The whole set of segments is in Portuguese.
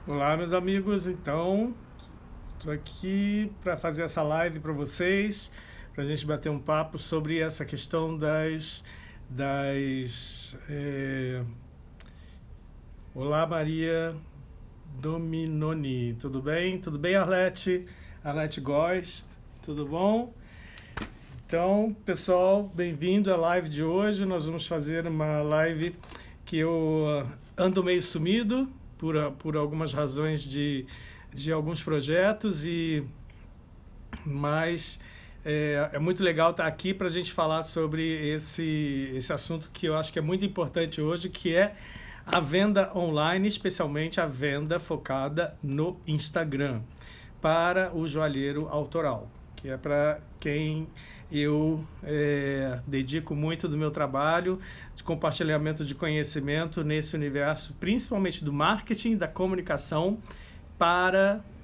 Olá, meus amigos. Então, estou aqui para fazer essa live para vocês, para a gente bater um papo sobre essa questão das. Olá, Maria Dominoni. Tudo bem? Tudo bem, Arlete? Arlete Góes, tudo bom? Então, pessoal, bem-vindo à live de hoje. Nós vamos fazer uma live que eu ando meio sumido por algumas razões de alguns projetos, mas é muito legal estar aqui para a gente falar sobre esse assunto que eu acho que é muito importante hoje, que é a venda online, especialmente a venda focada no Instagram, para o joalheiro autoral, que é para quem eu dedico muito do meu trabalho de compartilhamento de conhecimento nesse universo, principalmente do marketing, da comunicação,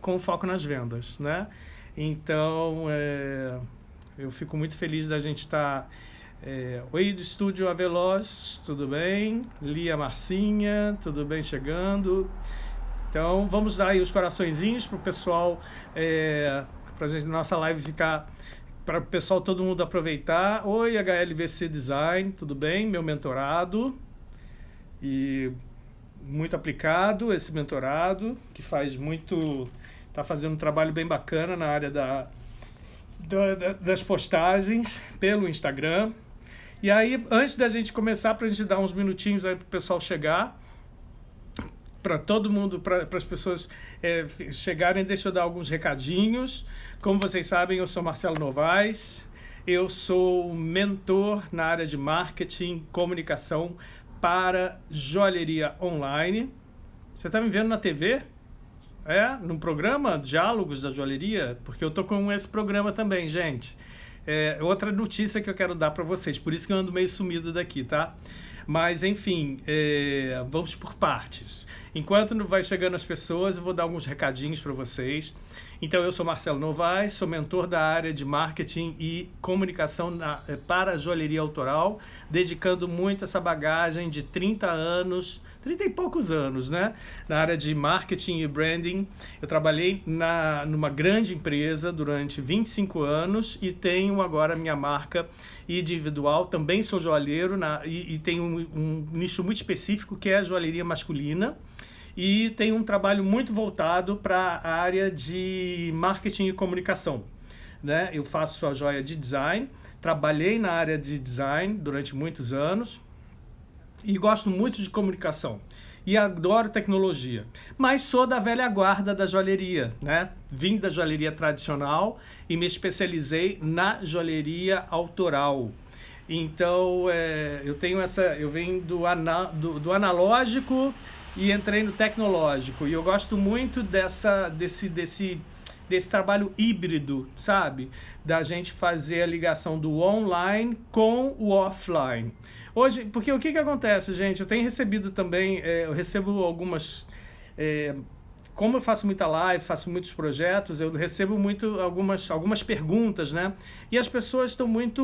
com foco nas vendas, né? Então, eu fico muito feliz da gente estar... Oi, do Estúdio Aveloz, tudo bem? Lia Marcinha, tudo bem chegando? Então, vamos dar aí os coraçõezinhos para o pessoal, para a nossa live ficar... Para o pessoal, todo mundo aproveitar. Oi, HLVC Design, tudo bem? Meu mentorado. E muito aplicado esse mentorado, que faz muito... Está fazendo um trabalho bem bacana na área das postagens pelo Instagram. E aí, antes da gente começar, para a gente dar uns minutinhos aí para o pessoal chegar, para todo mundo, para as pessoas chegarem, deixa eu dar alguns recadinhos. Como vocês sabem, eu sou Marcelo Novaes, eu sou mentor na área de marketing, comunicação para joalheria online. Você está me vendo na TV? Num programa Diálogos da Joalheria? Porque eu estou com esse programa também, gente. Outra notícia que eu quero dar para vocês, por isso que eu ando meio sumido daqui, tá? Mas, enfim, vamos por partes. Enquanto vai chegando as pessoas, eu vou dar alguns recadinhos para vocês. Então, eu sou Marcelo Novaes, sou mentor da área de marketing e comunicação para a joalheria autoral, dedicando muito essa bagagem de 30 anos, 30 e poucos anos, né? Na área de marketing e branding. Eu trabalhei numa grande empresa durante 25 anos e tenho agora minha marca individual. Também sou joalheiro e tenho um nicho muito específico, que é a joalheria masculina. E tenho um trabalho muito voltado para a área de marketing e comunicação, né? Eu faço a joia de design, trabalhei na área de design durante muitos anos e gosto muito de comunicação e adoro tecnologia, mas sou da velha guarda da joalheria, né? Vim da joalheria tradicional e me especializei na joalheria autoral. Então, eu venho do analógico e entrei no tecnológico. E eu gosto muito desse trabalho híbrido, sabe? Da gente fazer a ligação do online com o offline. Hoje, porque o que acontece, gente? Eu tenho recebido também, eu recebo algumas... como eu faço muita live, faço muitos projetos, eu recebo algumas perguntas, né? E as pessoas estão muito...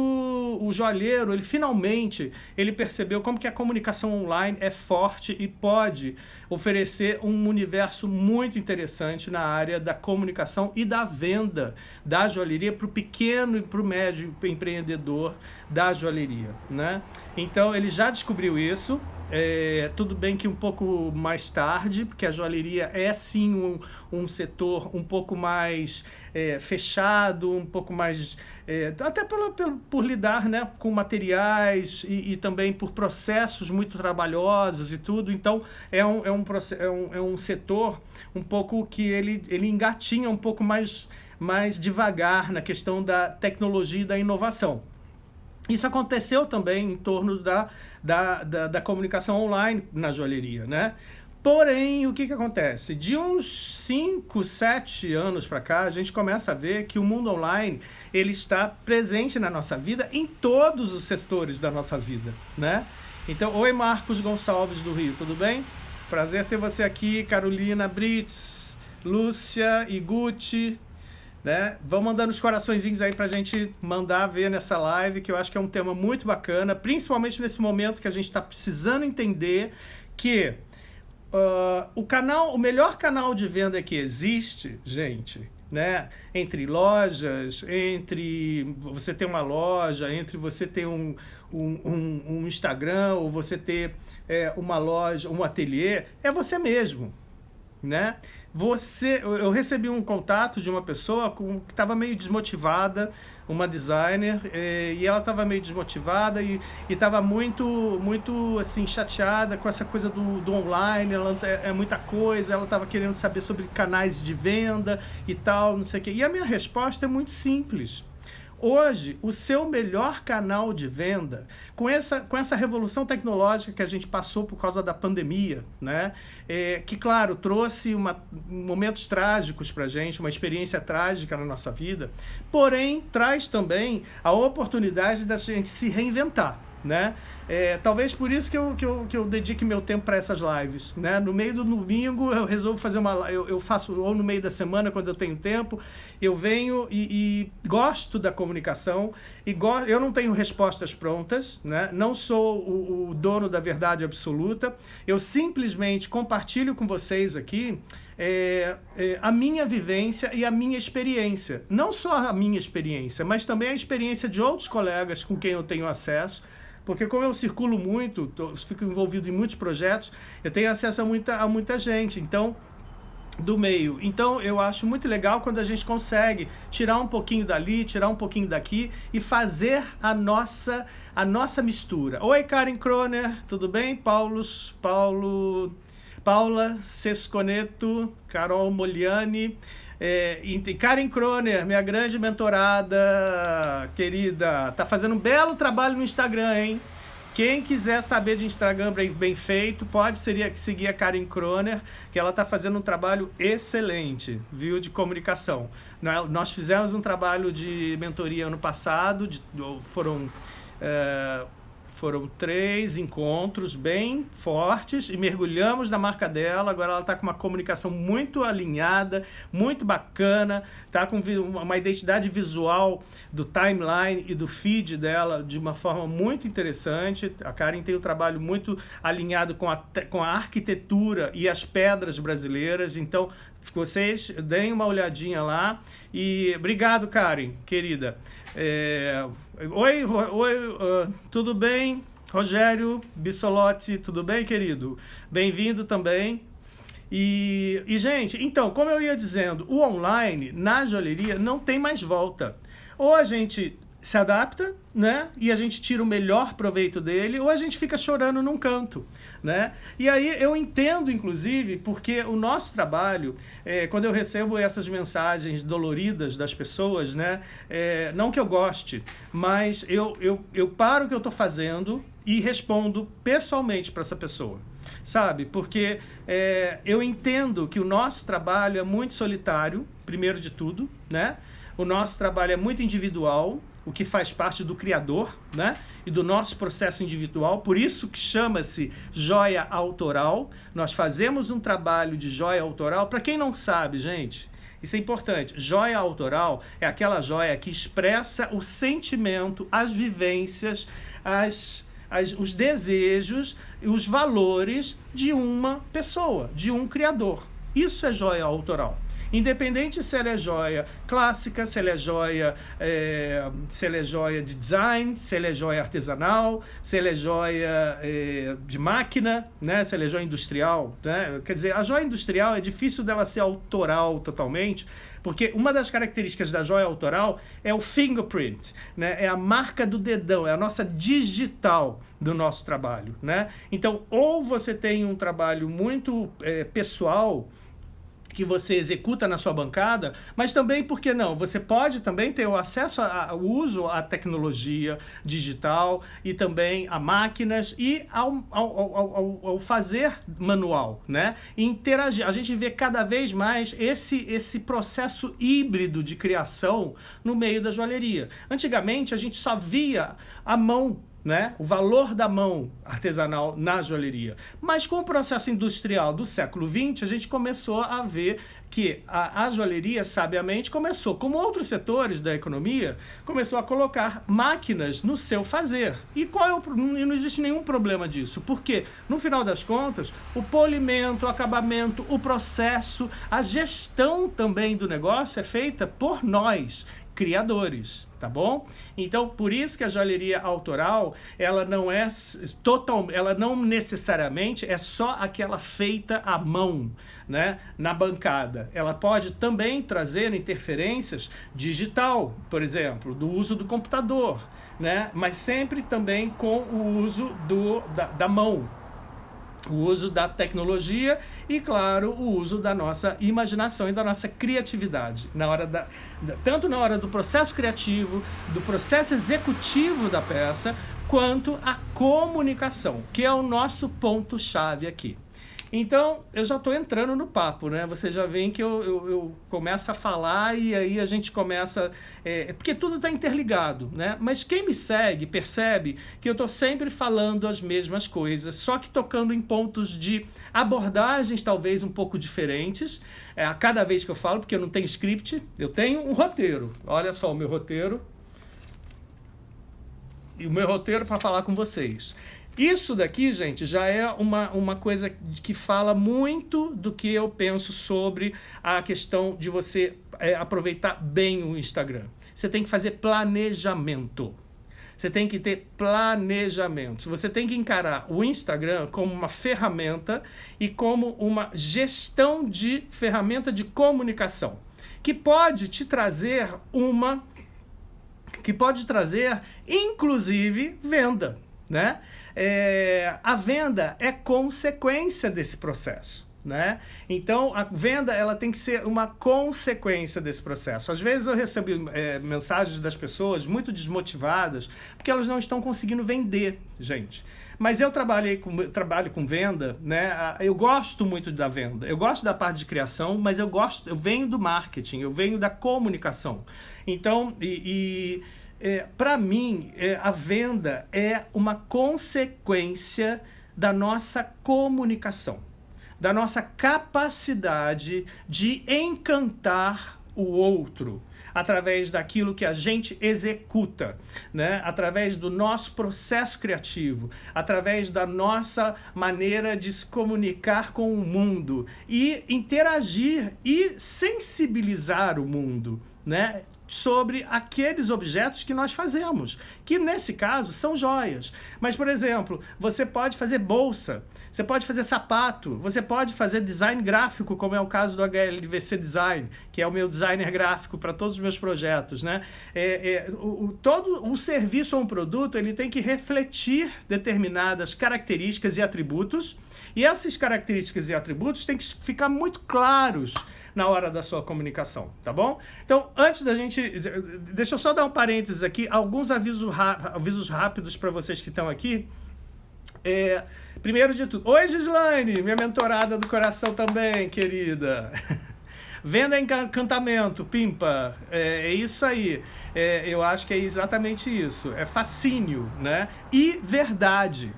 O joalheiro, ele finalmente percebeu como que a comunicação online é forte e pode oferecer um universo muito interessante na área da comunicação e da venda da joalheria para o pequeno e para o médio empreendedor da joalheria, né? Então, ele já descobriu isso. Tudo bem que um pouco mais tarde, porque a joalheria é sim um setor um pouco mais fechado, um pouco mais até por lidar, né, com materiais e também por processos muito trabalhosos e tudo. Então é um setor um pouco que ele engatinha um pouco mais devagar na questão da tecnologia e da inovação. Isso aconteceu também em torno da comunicação online na joalheria, né? Porém, o que acontece? De uns 5, 7 anos para cá, a gente começa a ver que o mundo online ele está presente na nossa vida, em todos os setores da nossa vida, né? Então, oi Marcos Gonçalves do Rio, tudo bem? Prazer ter você aqui, Carolina Brits, Lúcia e Gucci, né? Vão mandando os coraçõezinhos aí pra gente mandar ver nessa live, que eu acho que é um tema muito bacana, principalmente nesse momento que a gente está precisando entender que o melhor canal de venda que existe, gente, né? Entre lojas, entre você ter uma loja, entre você ter um Instagram, ou você ter uma loja, um ateliê, é você mesmo, né? Eu recebi um contato de uma pessoa que estava meio desmotivada, uma designer, e ela estava meio desmotivada e estava muito assim, chateada com essa coisa do online. Ela é muita coisa, ela estava querendo saber sobre canais de venda e tal, não sei o quê. E a minha resposta é muito simples. Hoje, o seu melhor canal de venda, com essa revolução tecnológica que a gente passou por causa da pandemia, né? Que, claro, trouxe momentos trágicos para a gente, uma experiência trágica na nossa vida, porém, traz também a oportunidade da gente se reinventar, né? Talvez por isso que eu dedique meu tempo para essas lives, né? No meio do domingo eu resolvo fazer eu faço, ou no meio da semana, quando eu tenho tempo, eu venho e gosto da comunicação, eu não tenho respostas prontas, né? Não sou o dono da verdade absoluta, eu simplesmente compartilho com vocês aqui a minha vivência e a minha experiência. Não só a minha experiência, mas também a experiência de outros colegas com quem eu tenho acesso, porque como eu circulo muito, fico envolvido em muitos projetos, eu tenho acesso a muita gente, então, do meio. Então, eu acho muito legal quando a gente consegue tirar um pouquinho dali, tirar um pouquinho daqui e fazer a nossa mistura. Oi, Karen Kroner, tudo bem? Paula Sesconeto, Carol Moliani, Karen Kroner, minha grande mentorada, querida, tá fazendo um belo trabalho no Instagram, hein? Quem quiser saber de Instagram bem feito, pode seguir a Karen Kroner, que ela tá fazendo um trabalho excelente, viu, de comunicação. Nós fizemos um trabalho de mentoria ano passado, foram 3 encontros bem fortes e mergulhamos na marca dela. Agora ela está com uma comunicação muito alinhada, muito bacana, está com uma identidade visual do timeline e do feed dela de uma forma muito interessante. A Karen tem um trabalho muito alinhado com a arquitetura e as pedras brasileiras, então vocês deem uma olhadinha lá. E obrigado, Karen, querida. Oi, tudo bem? Rogério Bissolotti, tudo bem, querido? Bem-vindo também. E, gente, então, como eu ia dizendo, o online na joalheria não tem mais volta. Ou a gente se adapta, né? E a gente tira o melhor proveito dele, ou a gente fica chorando num canto, né? E aí eu entendo, inclusive, porque o nosso trabalho, quando eu recebo essas mensagens doloridas das pessoas, né? Não que eu goste, mas eu paro o que eu estou fazendo e respondo pessoalmente para essa pessoa, sabe? Porque eu entendo que o nosso trabalho é muito solitário, primeiro de tudo, né? O nosso trabalho é muito individual, o que faz parte do criador, né? E do nosso processo individual, por isso que chama-se joia autoral. Nós fazemos um trabalho de joia autoral. Para quem não sabe, gente, isso é importante, joia autoral é aquela joia que expressa o sentimento, as vivências, os desejos e os valores de uma pessoa, de um criador. Isso é joia autoral. Independente se ela é joia clássica, se ela é joia de design, se ela é joia artesanal, se ela é joia de máquina, né? Se ela é joia industrial, né? Quer dizer, a joia industrial é difícil dela ser autoral totalmente, porque uma das características da joia autoral é o fingerprint, né? É a marca do dedão, é a nossa digital do nosso trabalho, né? Então, ou você tem um trabalho muito pessoal, que você executa na sua bancada, mas também, por que não? Você pode também ter o acesso ao uso à tecnologia digital e também a máquinas e ao fazer manual, né? E interagir. A gente vê cada vez mais esse processo híbrido de criação no meio da joalheria. Antigamente, a gente só via a mão, né? O valor da mão artesanal na joalheria. Mas com o processo industrial do século XX, a gente começou a ver que a joalheria, sabiamente, começou, como outros setores da economia, começou a colocar máquinas no seu fazer. E não existe nenhum problema disso, porque, no final das contas, o polimento, o acabamento, o processo, a gestão também do negócio é feita por nós, criadores, tá bom? Então, por isso que a joalheria autoral, ela não necessariamente é só aquela feita à mão, né, na bancada. Ela pode também trazer interferências digital, por exemplo, do uso do computador, né, mas sempre também com o uso da mão, o uso da tecnologia e, claro, o uso da nossa imaginação e da nossa criatividade, tanto na hora do processo criativo, do processo executivo da peça, quanto a comunicação, que é o nosso ponto-chave aqui. Então, eu já estou entrando no papo, né? Você já vê que eu começo a falar e aí a gente começa... porque tudo está interligado, né? Mas quem me segue percebe que eu estou sempre falando as mesmas coisas, só que tocando em pontos de abordagens talvez um pouco diferentes, a cada vez que eu falo, porque eu não tenho script, eu tenho um roteiro. Olha só o meu roteiro. E o meu roteiro para falar com vocês. Isso daqui, gente, já é uma coisa que fala muito do que eu penso sobre a questão de você aproveitar bem o Instagram. Você tem que fazer planejamento. Você tem que ter planejamento. Você tem que encarar o Instagram como uma ferramenta e como uma gestão de ferramenta de comunicação, que pode te trazer inclusive, venda, né? A venda é consequência desse processo, né? Então, a venda ela tem que ser uma consequência desse processo. Às vezes eu recebo mensagens das pessoas muito desmotivadas porque elas não estão conseguindo vender, gente. Mas eu trabalho com venda, né? Eu gosto muito da venda, eu gosto da parte de criação, mas eu venho do marketing, eu venho da comunicação. Então, para mim, a venda é uma consequência da nossa comunicação, da nossa capacidade de encantar o outro através daquilo que a gente executa, né? Através do nosso processo criativo, através da nossa maneira de se comunicar com o mundo e interagir e sensibilizar o mundo, né? Sobre aqueles objetos que nós fazemos, que nesse caso são joias. Mas, por exemplo, você pode fazer bolsa, você pode fazer sapato, você pode fazer design gráfico, como é o caso do HLVC Design, que é o meu designer gráfico para todos os meus projetos, né? Todo um serviço ou um produto, ele tem que refletir determinadas características e atributos, e essas características e atributos têm que ficar muito claros na hora da sua comunicação, tá bom? Então, antes da gente... Deixa eu só dar um parênteses aqui, alguns avisos rápidos para vocês que estão aqui. Primeiro de tudo, oi Gislaine, minha mentorada do coração também, querida. Venda encantamento, pimpa, é isso aí. Eu acho que é exatamente isso, é fascínio, né? E verdade,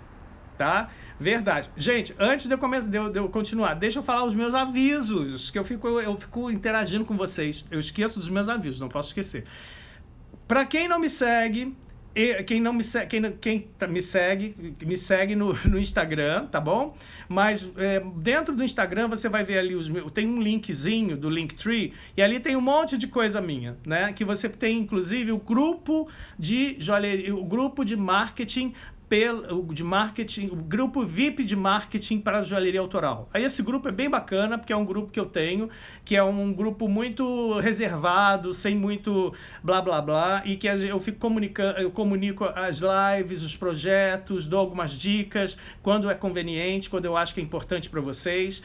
tá? Verdade. Gente, antes de eu continuar, deixa eu falar os meus avisos, que eu fico interagindo com vocês. Eu esqueço dos meus avisos, não posso esquecer. Para quem não me segue, quem me segue no Instagram, tá bom? Mas dentro do Instagram você vai ver ali tem um linkzinho do Linktree e ali tem um monte de coisa minha, né? Que você tem inclusive o grupo de joalheria, o grupo de marketing o grupo VIP de marketing para a joalheria autoral. Aí esse grupo é bem bacana, porque é um grupo que eu tenho, que é um grupo muito reservado, sem muito blá blá blá, e que eu fico comunicando, eu comunico as lives, os projetos, dou algumas dicas, quando é conveniente, quando eu acho que é importante para vocês,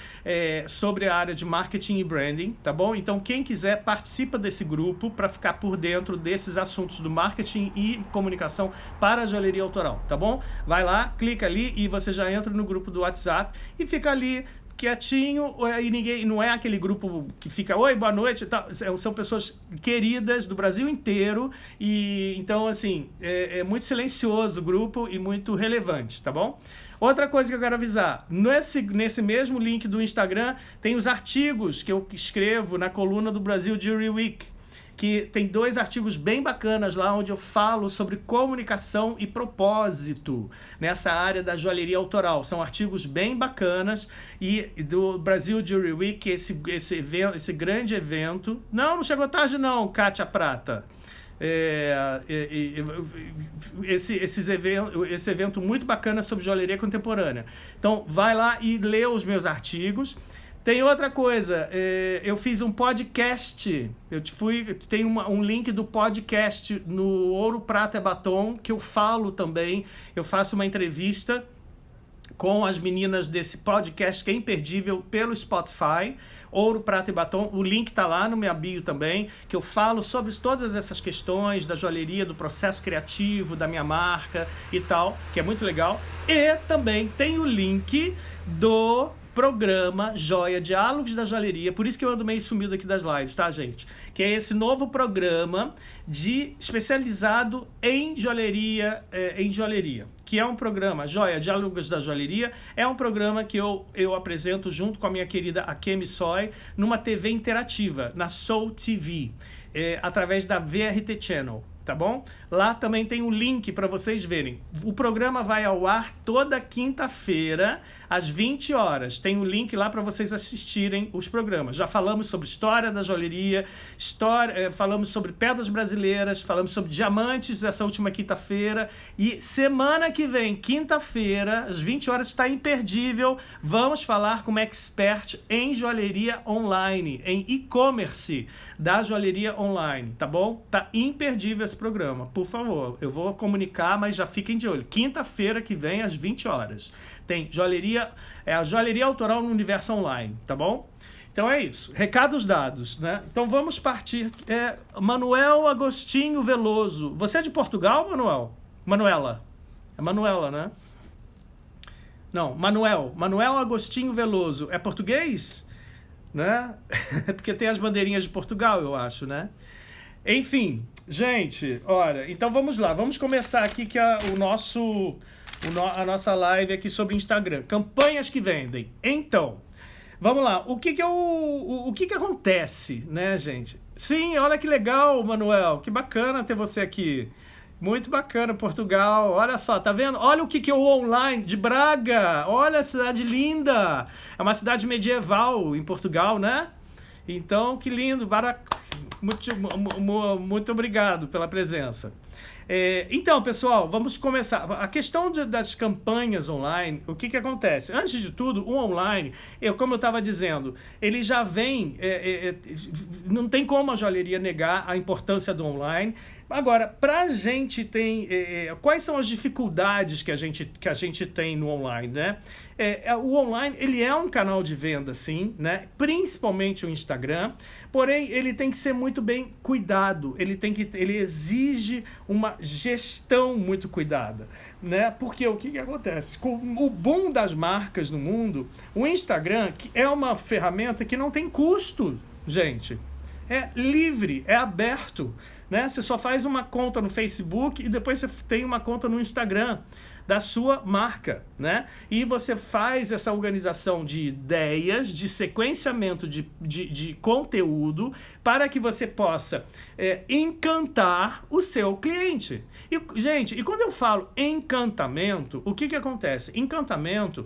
sobre a área de marketing e branding, tá bom? Então quem quiser participa desse grupo para ficar por dentro desses assuntos do marketing e comunicação para a joalheria autoral, tá bom? Vai lá, clica ali e você já entra no grupo do WhatsApp e fica ali quietinho, e ninguém, não é aquele grupo que fica, oi, boa noite e tal. São pessoas queridas do Brasil inteiro, e então, assim, é muito silencioso o grupo e muito relevante, tá bom? Outra coisa que eu quero avisar, nesse mesmo link do Instagram, tem os artigos que eu escrevo na coluna do Brasil Jewelry Week, que tem 2 artigos bem bacanas lá, onde eu falo sobre comunicação e propósito nessa área da joalheria autoral. São artigos bem bacanas, e do Brasil Jewelry Week, esse grande evento... Não chegou tarde não, Kátia Prata. Esse evento muito bacana sobre joalheria contemporânea. Então, vai lá e lê os meus artigos. Tem outra coisa, eu fiz um podcast, tem um link do podcast no Ouro, Prata e Batom, que eu falo também, eu faço uma entrevista com as meninas desse podcast que é imperdível pelo Spotify, Ouro, Prata e Batom, o link tá lá no meu bio também, que eu falo sobre todas essas questões da joalheria, do processo criativo, da minha marca e tal, que é muito legal. E também tem o link do programa Joia, Diálogos da Joalheria, por isso que eu ando meio sumido aqui das lives, tá, gente? Que é esse novo programa especializado em joalheria, que é um programa, Joia, Diálogos da Joalheria, é um programa que eu apresento junto com a minha querida Akemi Soy, numa TV interativa, na Soul TV, através da VRT Channel. Tá bom? Lá também tem um link para vocês verem. O programa vai ao ar toda quinta-feira, às 20 horas. Tem um link lá para vocês assistirem os programas. Já falamos sobre história da joalheria, falamos sobre pedras brasileiras, falamos sobre diamantes essa última quinta-feira. E semana que vem, quinta-feira, às 20 horas, está imperdível. Vamos falar com uma expert em joalheria online, em e-commerce da joalheria online, tá bom? Tá imperdível esse programa, por favor. Eu vou comunicar, mas já fiquem de olho. Quinta-feira que vem, às 20 horas. Tem a joalheria autoral no universo online, tá bom? Então é isso. Recados dados, né? Então vamos partir. Manuel Agostinho Veloso. Você é de Portugal, Manuel? Manuela. É Manuela, né? Não, Manuel Agostinho Veloso. É português? Né? Porque tem as bandeirinhas de Portugal, eu acho, né? Enfim, gente, olha, então vamos lá, vamos começar aqui que a nossa live aqui sobre Instagram, campanhas que vendem. Então, vamos lá, o que acontece, né, gente? Sim, olha que legal, Manuel, que bacana ter você aqui. Muito bacana, Portugal. Olha só, tá vendo? Olha o que é o online de Braga. Olha a cidade linda. É uma cidade medieval em Portugal, né? Então, que lindo. Muito obrigado pela presença. Então, pessoal, vamos começar. A questão das campanhas online, o que acontece? Antes de tudo, o online, como eu estava dizendo, ele já vem... não tem como a joalheria negar a importância do online. Agora, para a gente quais são as dificuldades que a gente tem no online, né? O online, ele é um canal de venda, sim, né? Principalmente o Instagram, porém, ele tem que ser muito bem cuidado, ele exige uma gestão muito cuidada, né? Porque o que acontece? Com o boom das marcas no mundo, o Instagram que é uma ferramenta que não tem custo, gente. É livre, é aberto, né? Você só faz uma conta no Facebook e depois você tem uma conta no Instagram da sua marca, né? E você faz essa organização de ideias, de sequenciamento de conteúdo para que você possa encantar o seu cliente. E, gente, quando eu falo encantamento, o que acontece? Encantamento,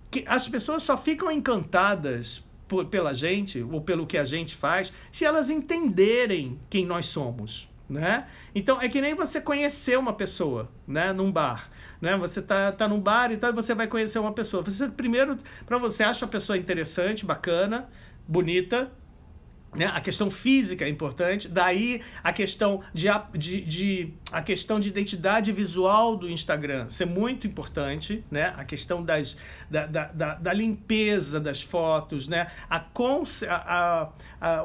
que as pessoas só ficam encantadas pela gente, ou pelo que a gente faz, se elas entenderem quem nós somos, né? Então, é que nem você conhecer uma pessoa, né, num bar, né? Você tá num bar e tal, e você vai conhecer uma pessoa. Você primeiro, para você acha a pessoa interessante, bacana, bonita, né? A questão física é importante, daí a questão de a questão de identidade visual do Instagram ser muito importante, né? A questão da limpeza das fotos, né?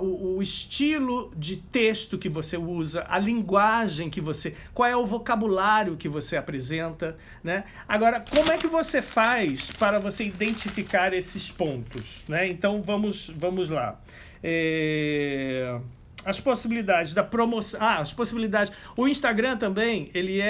O estilo de texto que você usa, a linguagem que você... Qual é o vocabulário que você apresenta, né? Agora, como é que você faz para você identificar esses pontos, né? Então, vamos lá. As possibilidades da promoção... as possibilidades... O Instagram também, ele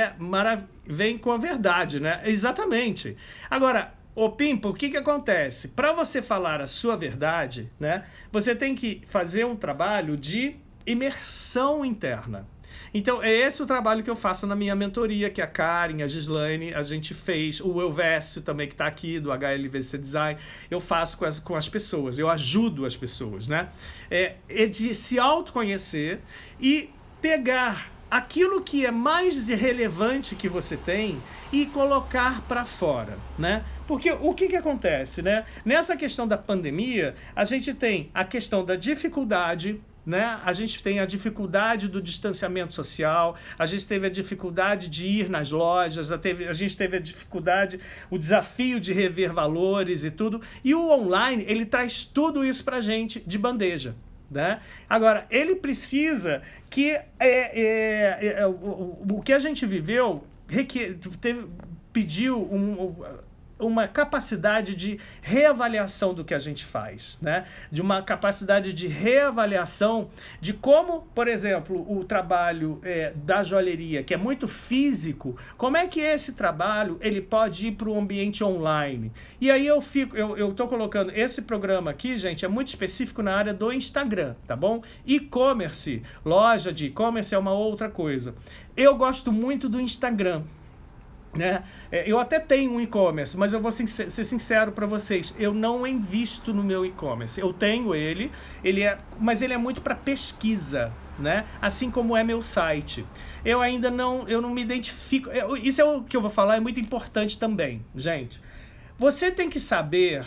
vem com a verdade, né? Exatamente. Agora, ô Pimpa, o que acontece? Para você falar a sua verdade, né? Você tem que fazer um trabalho de imersão interna. Então, é esse o trabalho que eu faço na minha mentoria, que a Karen, a Gislaine, a gente fez, o Elvésio também, que está aqui, do HLVC Design, eu faço com as pessoas, eu ajudo as pessoas, né? É de se autoconhecer e pegar aquilo que é mais relevante que você tem e colocar para fora, né? Porque o que acontece, né? Nessa questão da pandemia, a gente tem a questão da dificuldade, né? A gente tem a dificuldade do distanciamento social, a gente teve a dificuldade de ir nas lojas, a gente teve a dificuldade, o desafio de rever valores e tudo. E o online, ele traz tudo isso pra gente de bandeja, né? Agora, ele precisa que o que a gente viveu pediu uma capacidade de reavaliação do que a gente faz, né? De uma capacidade de reavaliação de como, por exemplo, o trabalho da joalheria, que é muito físico, como é que esse trabalho ele pode ir para o ambiente online? E aí eu tô colocando esse programa aqui, gente, é muito específico na área do Instagram, tá bom? E-commerce, loja de e-commerce é uma outra coisa. Eu gosto muito do Instagram, né? Eu até tenho um e-commerce, mas eu vou ser sincero para vocês, eu não invisto no meu e-commerce. Eu tenho mas ele é muito para pesquisa, né? Assim como é meu site. Eu não me identifico. Isso é o que eu vou falar, é muito importante também, gente. Você tem que saber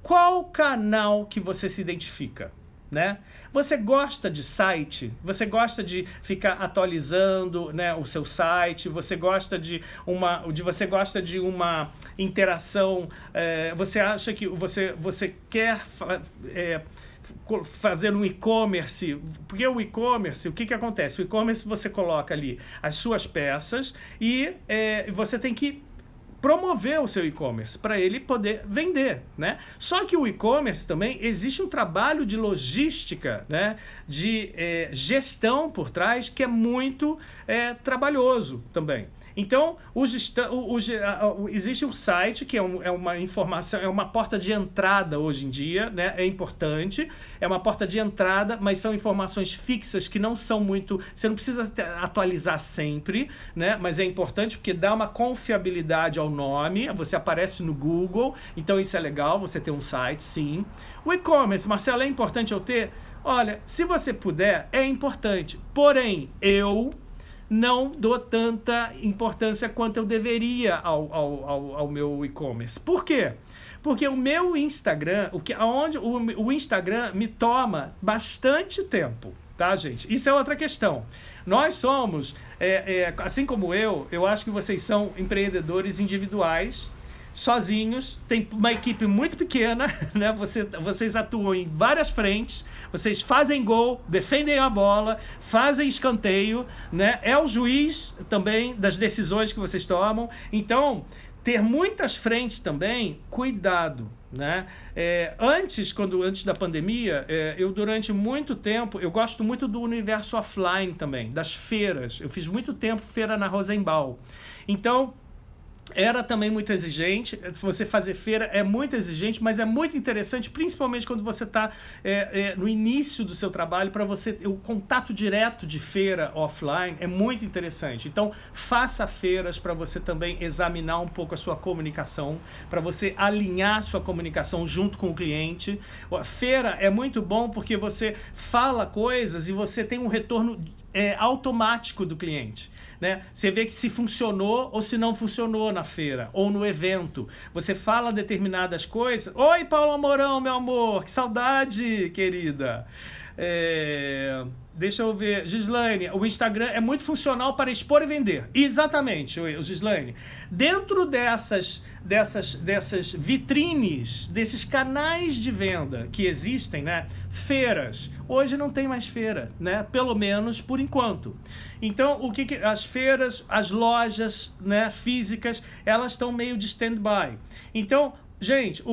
qual canal que você se identifica, né? Você gosta de site? Você gosta de ficar atualizando, né, o seu site? Você gosta de uma interação? Você acha que você quer fazer um e-commerce? Porque o e-commerce, o que acontece? O e-commerce você coloca ali as suas peças e você tem que promover o seu e-commerce para ele poder vender, né? Só que o e-commerce também existe um trabalho de logística, né? De gestão por trás que é muito trabalhoso também. Então, existe um site que é uma informação, é uma porta de entrada hoje em dia, né? É importante, é uma porta de entrada, mas são informações fixas que não são muito... Você não precisa atualizar sempre, né? Mas é importante porque dá uma confiabilidade ao nome, você aparece no Google, então isso é legal, você ter um site, sim. O e-commerce, Marcelo, é importante eu ter? Olha, se você puder, é importante. Porém, eu não dou tanta importância quanto eu deveria ao meu e-commerce. Por quê? Porque o meu Instagram, o Instagram me toma bastante tempo, tá, gente? Isso é outra questão. Nós somos, assim como eu acho que vocês são empreendedores individuais, sozinhos, tem uma equipe muito pequena, né? Vocês atuam em várias frentes, vocês fazem gol, defendem a bola, fazem escanteio, né? É o juiz também das decisões que vocês tomam. Então, ter muitas frentes também, cuidado, né? Antes da pandemia, eu durante muito tempo, eu gosto muito do universo offline também, das feiras. Eu fiz muito tempo feira na Rosenbaum. Então, era também muito exigente. Você fazer feira é muito exigente, mas é muito interessante, principalmente quando você está no início do seu trabalho, para você, o contato direto de feira offline é muito interessante. Então, faça feiras para você também examinar um pouco a sua comunicação, para você alinhar sua comunicação junto com o cliente. A feira é muito bom porque você fala coisas e você tem um retorno automático do cliente, né? Você vê que se funcionou ou se não funcionou na feira ou no evento. Você fala determinadas coisas. Oi, Paulo Amorão, meu amor, que saudade, querida. Deixa eu ver. Gislaine, o Instagram é muito funcional para expor e vender. Exatamente, o Gislaine. Dentro dessas vitrines, desses canais de venda que existem, né? Feiras. Hoje não tem mais feira, né? Pelo menos por enquanto. Então, as feiras, as lojas, né, físicas, elas estão meio de stand-by. Então, gente,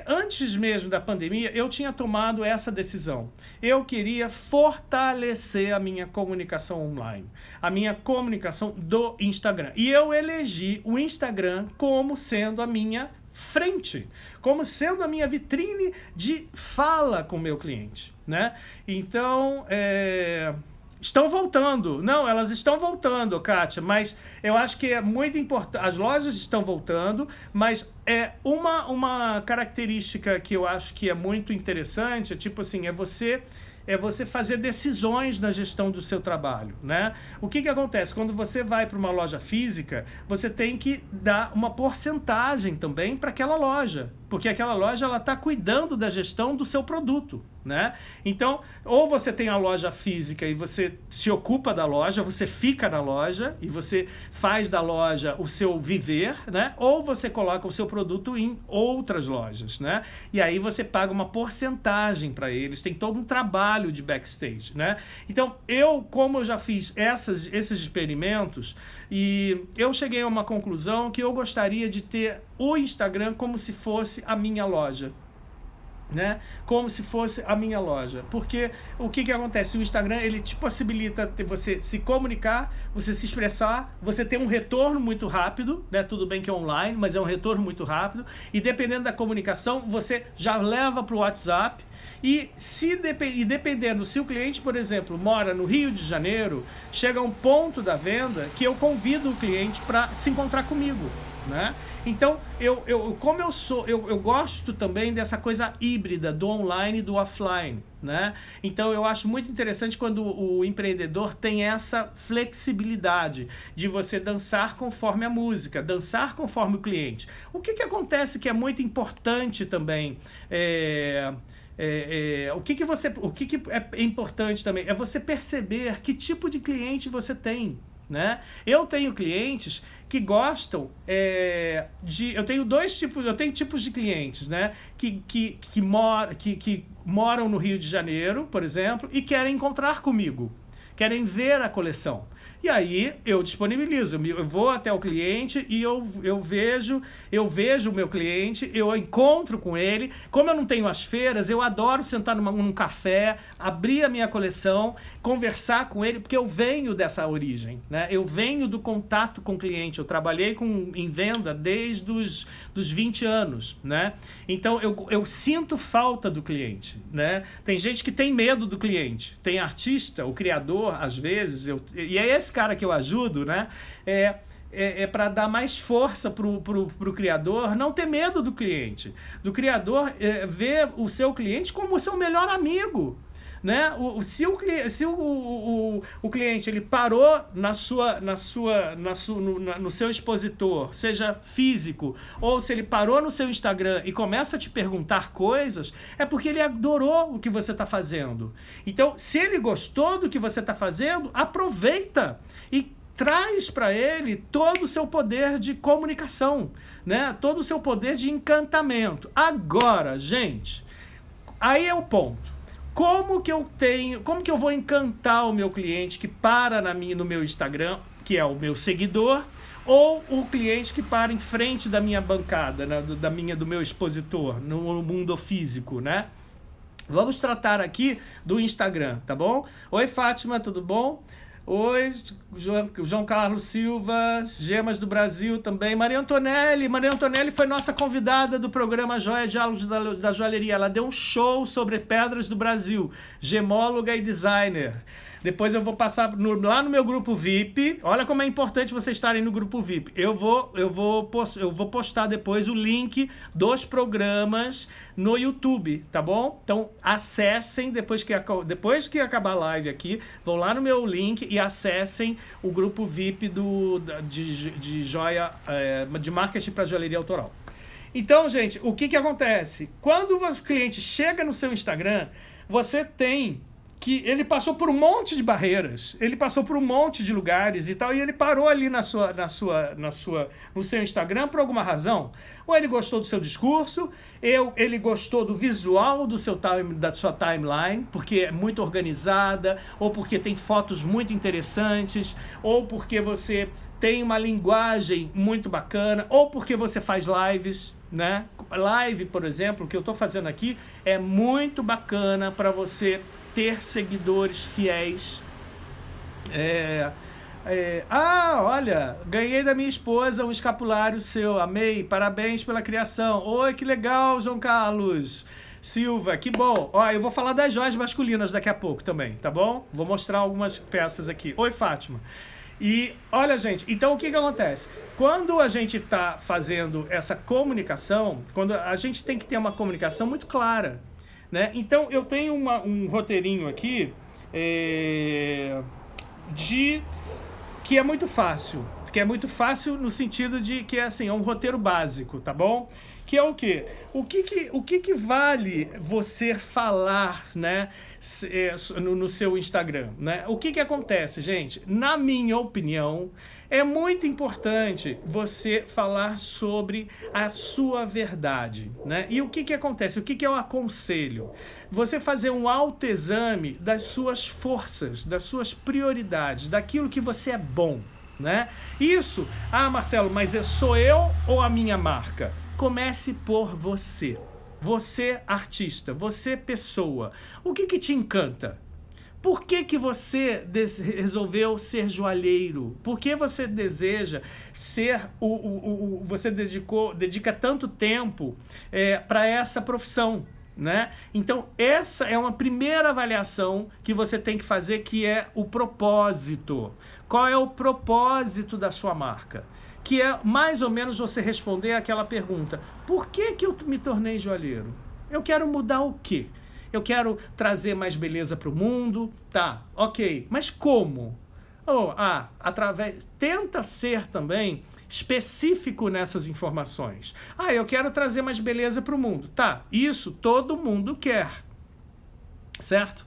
antes mesmo da pandemia, eu tinha tomado essa decisão. Eu queria fortalecer a minha comunicação online, a minha comunicação do Instagram. E eu elegi o Instagram como sendo a minha frente, como sendo a minha vitrine de fala com o meu cliente, né? Então, estão voltando. Não, elas estão voltando, Kátia, mas eu acho que é muito importante. As lojas estão voltando, mas uma característica que eu acho que é muito interessante, tipo assim, é você fazer decisões na gestão do seu trabalho, né? O que acontece? Quando você vai para uma loja física, você tem que dar uma porcentagem também para aquela loja, porque aquela loja ela está cuidando da gestão do seu produto, né? Então, ou você tem a loja física e você se ocupa da loja, você fica na loja e você faz da loja o seu viver, né? Ou você coloca o seu produto em outras lojas, né? E aí você paga uma porcentagem para eles, tem todo um trabalho de backstage, né? Então, como eu já fiz esses experimentos, e eu cheguei a uma conclusão que eu gostaria de ter o Instagram como se fosse a minha loja, né? Como se fosse a minha loja. Porque o que acontece? O Instagram, ele te possibilita você se comunicar, você se expressar, você ter um retorno muito rápido, né? Tudo bem que é online, mas é um retorno muito rápido. E dependendo da comunicação, você já leva para o WhatsApp. E dependendo, se o cliente, por exemplo, mora no Rio de Janeiro, chega a um ponto da venda que eu convido o cliente para se encontrar comigo, né? Então, eu gosto também dessa coisa híbrida do online e do offline, né? Então, eu acho muito interessante quando o empreendedor tem essa flexibilidade de você dançar conforme a música, dançar conforme o cliente. O que acontece que é muito importante também, o que é importante também é você perceber que tipo de cliente você tem, né? Eu tenho clientes que gostam eu tenho tipos de clientes, né? Que moram no Rio de Janeiro, por exemplo, e querem encontrar comigo, querem ver a coleção. E aí eu disponibilizo, eu vou até o cliente e eu vejo o meu cliente, eu encontro com ele. Como eu não tenho as feiras, eu adoro sentar num café, abrir a minha coleção, conversar com ele, porque eu venho dessa origem, né? Eu venho do contato com o cliente, eu trabalhei em venda desde dos 20 anos, né? Então eu sinto falta do cliente, né? Tem gente que tem medo do cliente, tem artista, o criador, às vezes, e é esse cara que eu ajudo, né? Para dar mais força pro criador, não ter medo do cliente. Do criador ver o seu cliente como o seu melhor amigo, né? Se o cliente ele parou no seu expositor, seja físico, ou se ele parou no seu Instagram e começa a te perguntar coisas, é porque ele adorou o que você está fazendo. Então, se ele gostou do que você está fazendo, aproveita e traz para ele todo o seu poder de comunicação, né? Todo o seu poder de encantamento. Agora, gente, aí é o ponto. Como que eu vou encantar o meu cliente que para no meu Instagram, que é o meu seguidor, ou o cliente que para em frente da minha bancada, né? do meu expositor, no mundo físico, né? Vamos tratar aqui do Instagram, tá bom? Oi, Fátima, tudo bom? Oi, João Carlos Silva, Gemas do Brasil também. Maria Antonelli foi nossa convidada do programa Joia Diálogos da Joalheria. Ela deu um show sobre pedras do Brasil, gemóloga e designer. Depois eu vou passar lá no meu grupo VIP. Olha como é importante vocês estarem no grupo VIP. Eu vou postar depois o link dos programas no YouTube, tá bom? Então acessem depois que acabar a live aqui, vão lá no meu link e acessem o grupo VIP de joia, de marketing para joalheria autoral. Então, gente, o que acontece? Quando o cliente chega no seu Instagram, você tem que ele passou por um monte de barreiras, ele passou por um monte de lugares e tal, e ele parou ali no seu Instagram por alguma razão. Ou ele gostou do seu discurso, ele gostou do visual da sua timeline, porque é muito organizada, ou porque tem fotos muito interessantes, ou porque você tem uma linguagem muito bacana, ou porque você faz lives, né? Live, por exemplo, o que eu estou fazendo aqui é muito bacana para você ter seguidores fiéis. Olha, ganhei da minha esposa um escapulário seu, amei, parabéns pela criação. Oi, que legal, João Carlos Silva, que bom. Ó, eu vou falar das joias masculinas daqui a pouco também, tá bom? Vou mostrar algumas peças aqui. Oi, Fátima. E olha, gente, então o que acontece? Quando a gente está fazendo essa comunicação, quando a gente tem que ter uma comunicação muito clara, né? Então eu tenho um roteirinho aqui que é muito fácil. Que é muito fácil no sentido de que é um roteiro básico, tá bom? Que é o quê? O que vale você falar, né, no seu Instagram, né? O que acontece, gente? Na minha opinião, é muito importante você falar sobre a sua verdade, né? E o que acontece? O que eu aconselho? Você fazer um autoexame das suas forças, das suas prioridades, daquilo que você é bom, né? Isso, Marcelo, mas sou eu ou a minha marca? Comece por você. Você, artista, você, pessoa. O que te encanta? Por que você resolveu ser joalheiro? Por que você deseja ser você dedica tanto tempo para essa profissão, né? Então, essa é uma primeira avaliação que você tem que fazer, que é o propósito. Qual é o propósito da sua marca? Que é mais ou menos você responder aquela pergunta: por que eu me tornei joalheiro? Eu quero mudar o quê? Eu quero trazer mais beleza para o mundo, tá, ok, mas como? Tenta ser também específico nessas informações. Eu quero trazer mais beleza para o mundo, tá, isso todo mundo quer, certo?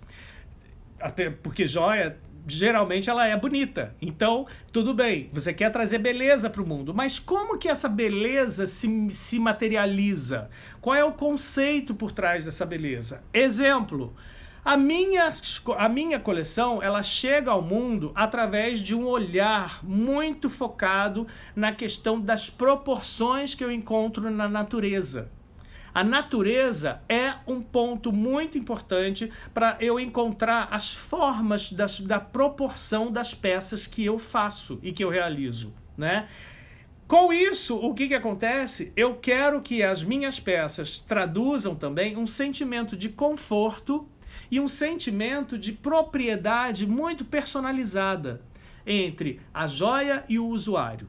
Até porque joia, geralmente ela é bonita, então tudo bem, você quer trazer beleza para o mundo, mas como que essa beleza se materializa? Qual é o conceito por trás dessa beleza? Exemplo, a minha coleção, ela chega ao mundo através de um olhar muito focado na questão das proporções que eu encontro na natureza. A natureza é um ponto muito importante para eu encontrar as formas da proporção das peças que eu faço e que eu realizo, né? Com isso, o que acontece? Eu quero que as minhas peças traduzam também um sentimento de conforto e um sentimento de propriedade muito personalizada entre a joia e o usuário.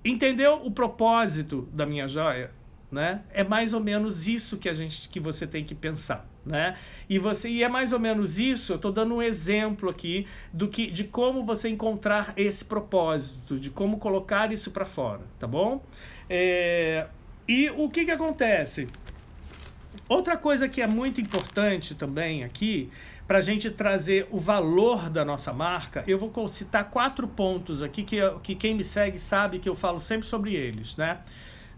Entendeu o propósito da minha joia? Né? É mais ou menos isso que você tem que pensar, né? E é mais ou menos isso. Eu estou dando um exemplo aqui de como você encontrar esse propósito, de como colocar isso para fora, tá bom? E o que acontece? Outra coisa que é muito importante também aqui, para a gente trazer o valor da nossa marca, eu vou citar 4 pontos aqui que quem me segue sabe que eu falo sempre sobre eles, né?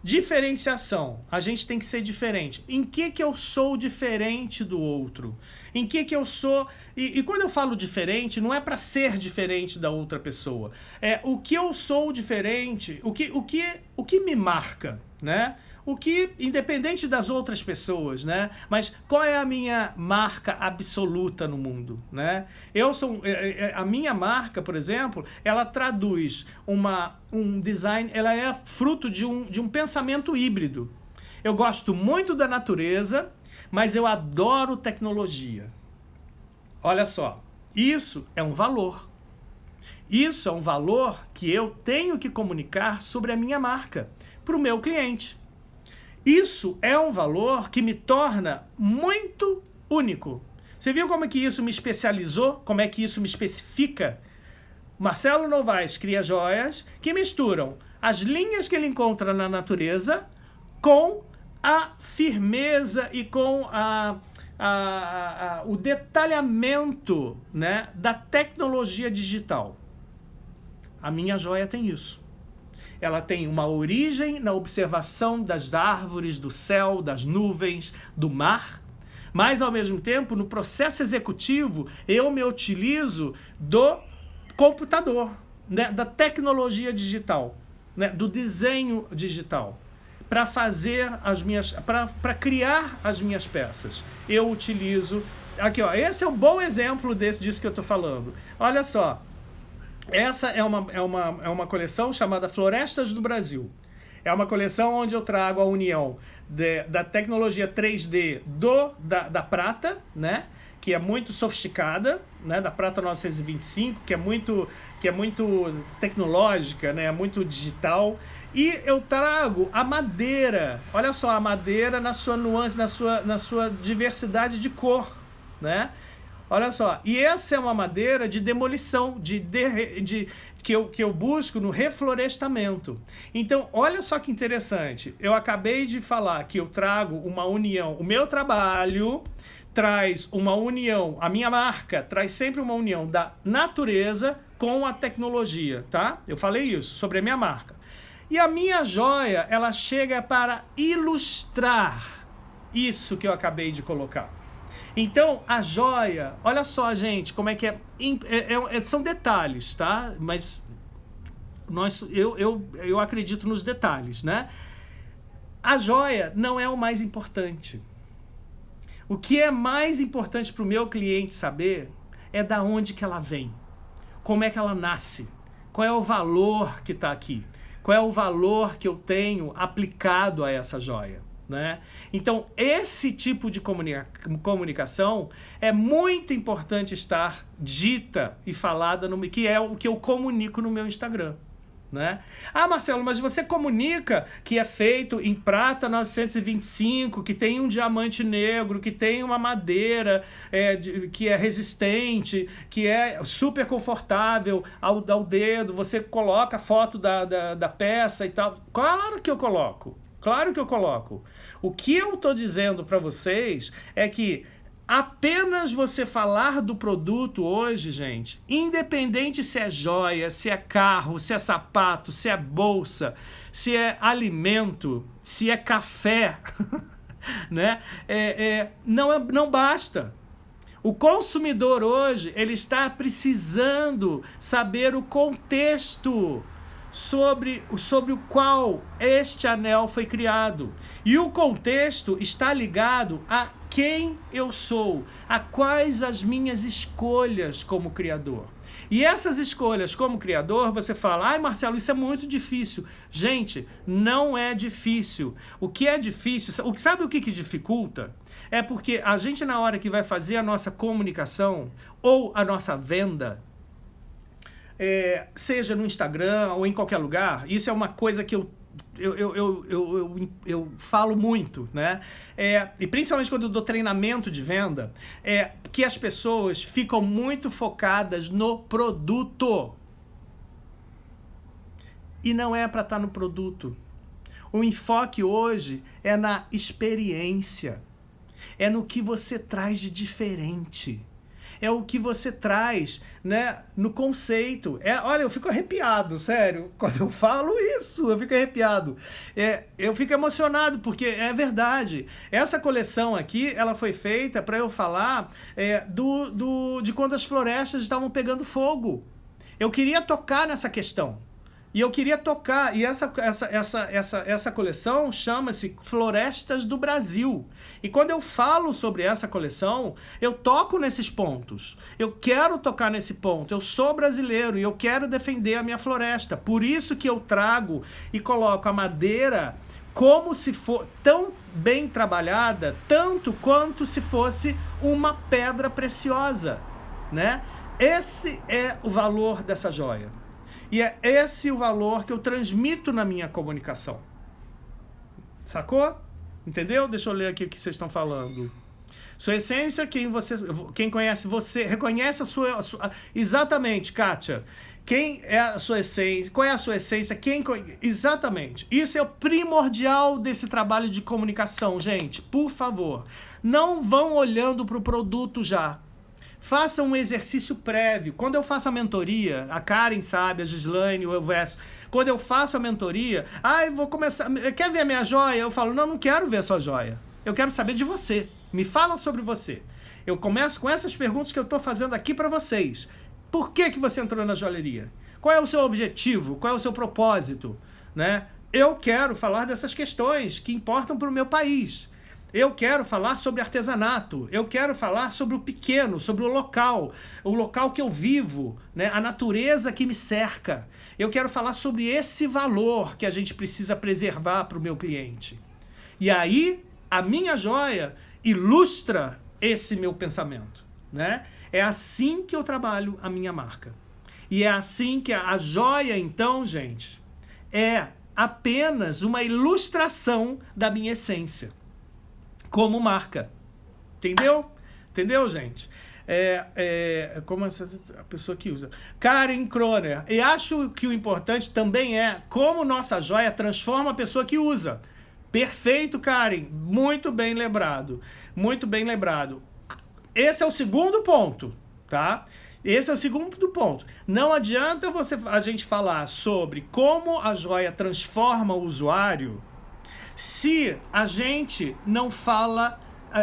Diferenciação. A gente tem que ser diferente. Em que eu sou diferente do outro? Em que eu sou... E quando eu falo diferente, não é para ser diferente da outra pessoa. É o que eu sou diferente, o que me marca, né? O que, independente das outras pessoas, né? Mas qual é a minha marca absoluta no mundo, né? A minha marca, por exemplo, ela traduz um design, ela é fruto de um pensamento híbrido. Eu gosto muito da natureza, mas eu adoro tecnologia. Olha só, isso é um valor. Isso é um valor que eu tenho que comunicar sobre a minha marca para o meu cliente. Isso é um valor que me torna muito único. Você viu como é que isso me especializou? Como é que isso me especifica? Marcelo Novaes cria joias que misturam as linhas que ele encontra na natureza com a firmeza e com o detalhamento, né, da tecnologia digital. A minha joia tem isso. Ela tem uma origem na observação das árvores, do céu, das nuvens, do mar, mas ao mesmo tempo, no processo executivo, eu me utilizo do computador, né, da tecnologia digital, né, do desenho digital, para fazer as minhas, para criar as minhas peças. Eu utilizo aqui, ó, esse é um bom exemplo disso que eu estou falando. Olha só, essa é uma coleção chamada Florestas do Brasil. É uma coleção onde eu trago a união da tecnologia 3D da prata, né, que é muito sofisticada, né, da prata 925, que é muito tecnológica, né, é muito digital. E eu trago a madeira, olha só, a madeira na sua nuance, na sua diversidade de cor, né? Olha só, e essa é uma madeira de demolição, que eu busco no reflorestamento. Então, olha só que interessante, eu acabei de falar que eu trago uma união, o meu trabalho traz uma união, a minha marca traz sempre uma união da natureza com a tecnologia, tá? Eu falei isso sobre a minha marca. E a minha joia, ela chega para ilustrar isso que eu acabei de colocar. Então, a joia, olha só, gente, como é que são detalhes, tá? Mas eu acredito nos detalhes, né? A joia não é o mais importante. O que é mais importante para o meu cliente saber é da onde que ela vem, como é que ela nasce, qual é o valor que está aqui, qual é o valor que eu tenho aplicado a essa joia, né? Então, esse tipo de comunicação é muito importante estar dita e falada, que é o que eu comunico no meu Instagram, né? Ah, Marcelo, mas você comunica que é feito em prata 925, que tem um diamante negro, que tem uma madeira que é resistente, que é super confortável ao dedo, você coloca a foto da peça e tal. Claro que eu coloco. Claro que eu coloco. O que eu estou dizendo para vocês é que apenas você falar do produto hoje, gente, independente se é joia, se é carro, se é sapato, se é bolsa, se é alimento, se é café, né? Não basta. O consumidor hoje, ele está precisando saber o contexto sobre o qual este anel foi criado. E o contexto está ligado a quem eu sou, a quais as minhas escolhas como criador. E essas escolhas como criador, você fala, ai Marcelo, isso é muito difícil. Gente, não é difícil. O que é difícil, sabe o que dificulta? É porque a gente, na hora que vai fazer a nossa comunicação ou a nossa venda, seja no Instagram ou em qualquer lugar, isso é uma coisa que eu falo muito, né? E principalmente quando eu dou treinamento de venda, que as pessoas ficam muito focadas no produto. E não é para estar no produto. O enfoque hoje é na experiência. É no que você traz de diferente. É o que você traz, né, no conceito. Olha, eu fico arrepiado, sério. Quando eu falo isso, eu fico arrepiado. Eu fico emocionado, porque é verdade. Essa coleção aqui, ela foi feita para eu falar de quando as florestas estavam pegando fogo. Eu queria tocar nessa questão. E eu queria tocar, e essa coleção chama-se Florestas do Brasil. E quando eu falo sobre essa coleção, eu toco nesses pontos. Eu quero tocar nesse ponto. Eu sou brasileiro e eu quero defender a minha floresta. Por isso que eu trago e coloco a madeira como se for tão bem trabalhada, tanto quanto se fosse uma pedra preciosa, né? Esse é o valor dessa joia. E é esse o valor que eu transmito na minha comunicação. Sacou? Entendeu? Deixa eu ler aqui o que vocês estão falando. Sua essência, quem conhece você, reconhece a sua... Exatamente, Kátia. Quem é a sua essência? Qual é a sua essência? Exatamente. Isso é o primordial desse trabalho de comunicação, gente. Por favor, não vão olhando para o produto já. Faça um exercício prévio. Quando eu faço a mentoria, a Karen sabe, a Gislaine, o Elvésio, quando eu faço a mentoria, eu vou começar, quer ver a minha joia? Eu falo, não quero ver a sua joia. Eu quero saber de você. Me fala sobre você. Eu começo com essas perguntas que eu estou fazendo aqui para vocês. Por que você entrou na joalheria? Qual é o seu objetivo? Qual é o seu propósito? Né? Eu quero falar dessas questões que importam para o meu país. Eu quero falar sobre artesanato, eu quero falar sobre o pequeno, sobre o local que eu vivo, né? A natureza que me cerca. Eu quero falar sobre esse valor que a gente precisa preservar para o meu cliente. E aí, a minha joia ilustra esse meu pensamento, né? É assim que eu trabalho a minha marca. E é assim que a joia, então, gente, é apenas uma ilustração da minha essência como marca. Entendeu? Entendeu, gente? Como essa a pessoa que usa. Karen Kroner. E acho que o importante também é como nossa joia transforma a pessoa que usa. Perfeito, Karen. Muito bem lembrado. Muito bem lembrado. Esse é o segundo ponto, tá? Esse é o segundo ponto. Não adianta a gente falar sobre como a joia transforma o usuário se a gente não fala,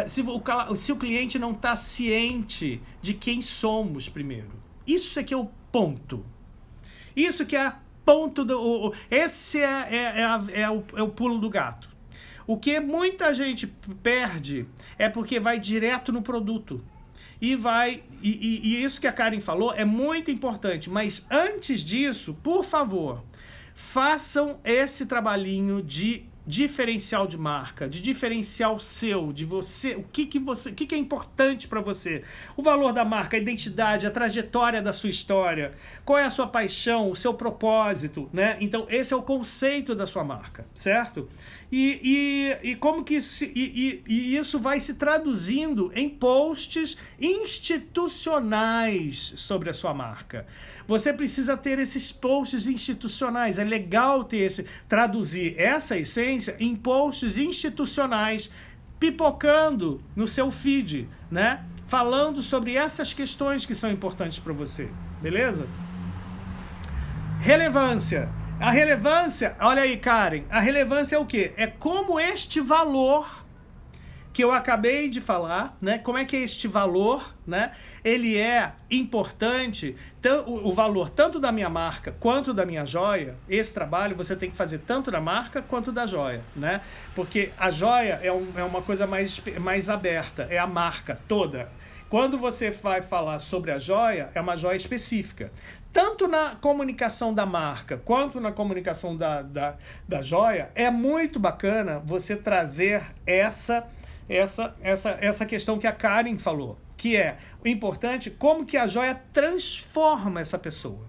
se o cliente não está ciente de quem somos primeiro. Isso é que é o ponto. Isso que é ponto esse é o pulo do gato. O que muita gente perde é porque vai direto no produto. E isso que a Karen falou é muito importante. Mas antes disso, por favor, façam esse trabalhinho de diferencial de marca, de diferencial seu, de você, o que é importante para você, o valor da marca, a identidade, a trajetória da sua história, qual é a sua paixão, o seu propósito, né? Então esse é o conceito da sua marca, certo? E como que isso vai se traduzindo em posts institucionais sobre a sua marca. Você precisa ter esses posts institucionais. É legal traduzir essa essência em posts institucionais, pipocando no seu feed, né? Falando sobre essas questões que são importantes para você. Beleza? Relevância. A relevância, olha aí, Karen, a relevância é o quê? É como este valor que eu acabei de falar, né? Como é que é este valor, né? Ele é importante, o valor tanto da minha marca quanto da minha joia. Esse trabalho você tem que fazer tanto da marca quanto da joia, né? Porque a joia é uma coisa mais aberta, é a marca toda. Quando você vai falar sobre a joia, é uma joia específica. Tanto na comunicação da marca quanto na comunicação da joia, é muito bacana você trazer essa questão que a Karen falou, que é o importante, como que a joia transforma essa pessoa.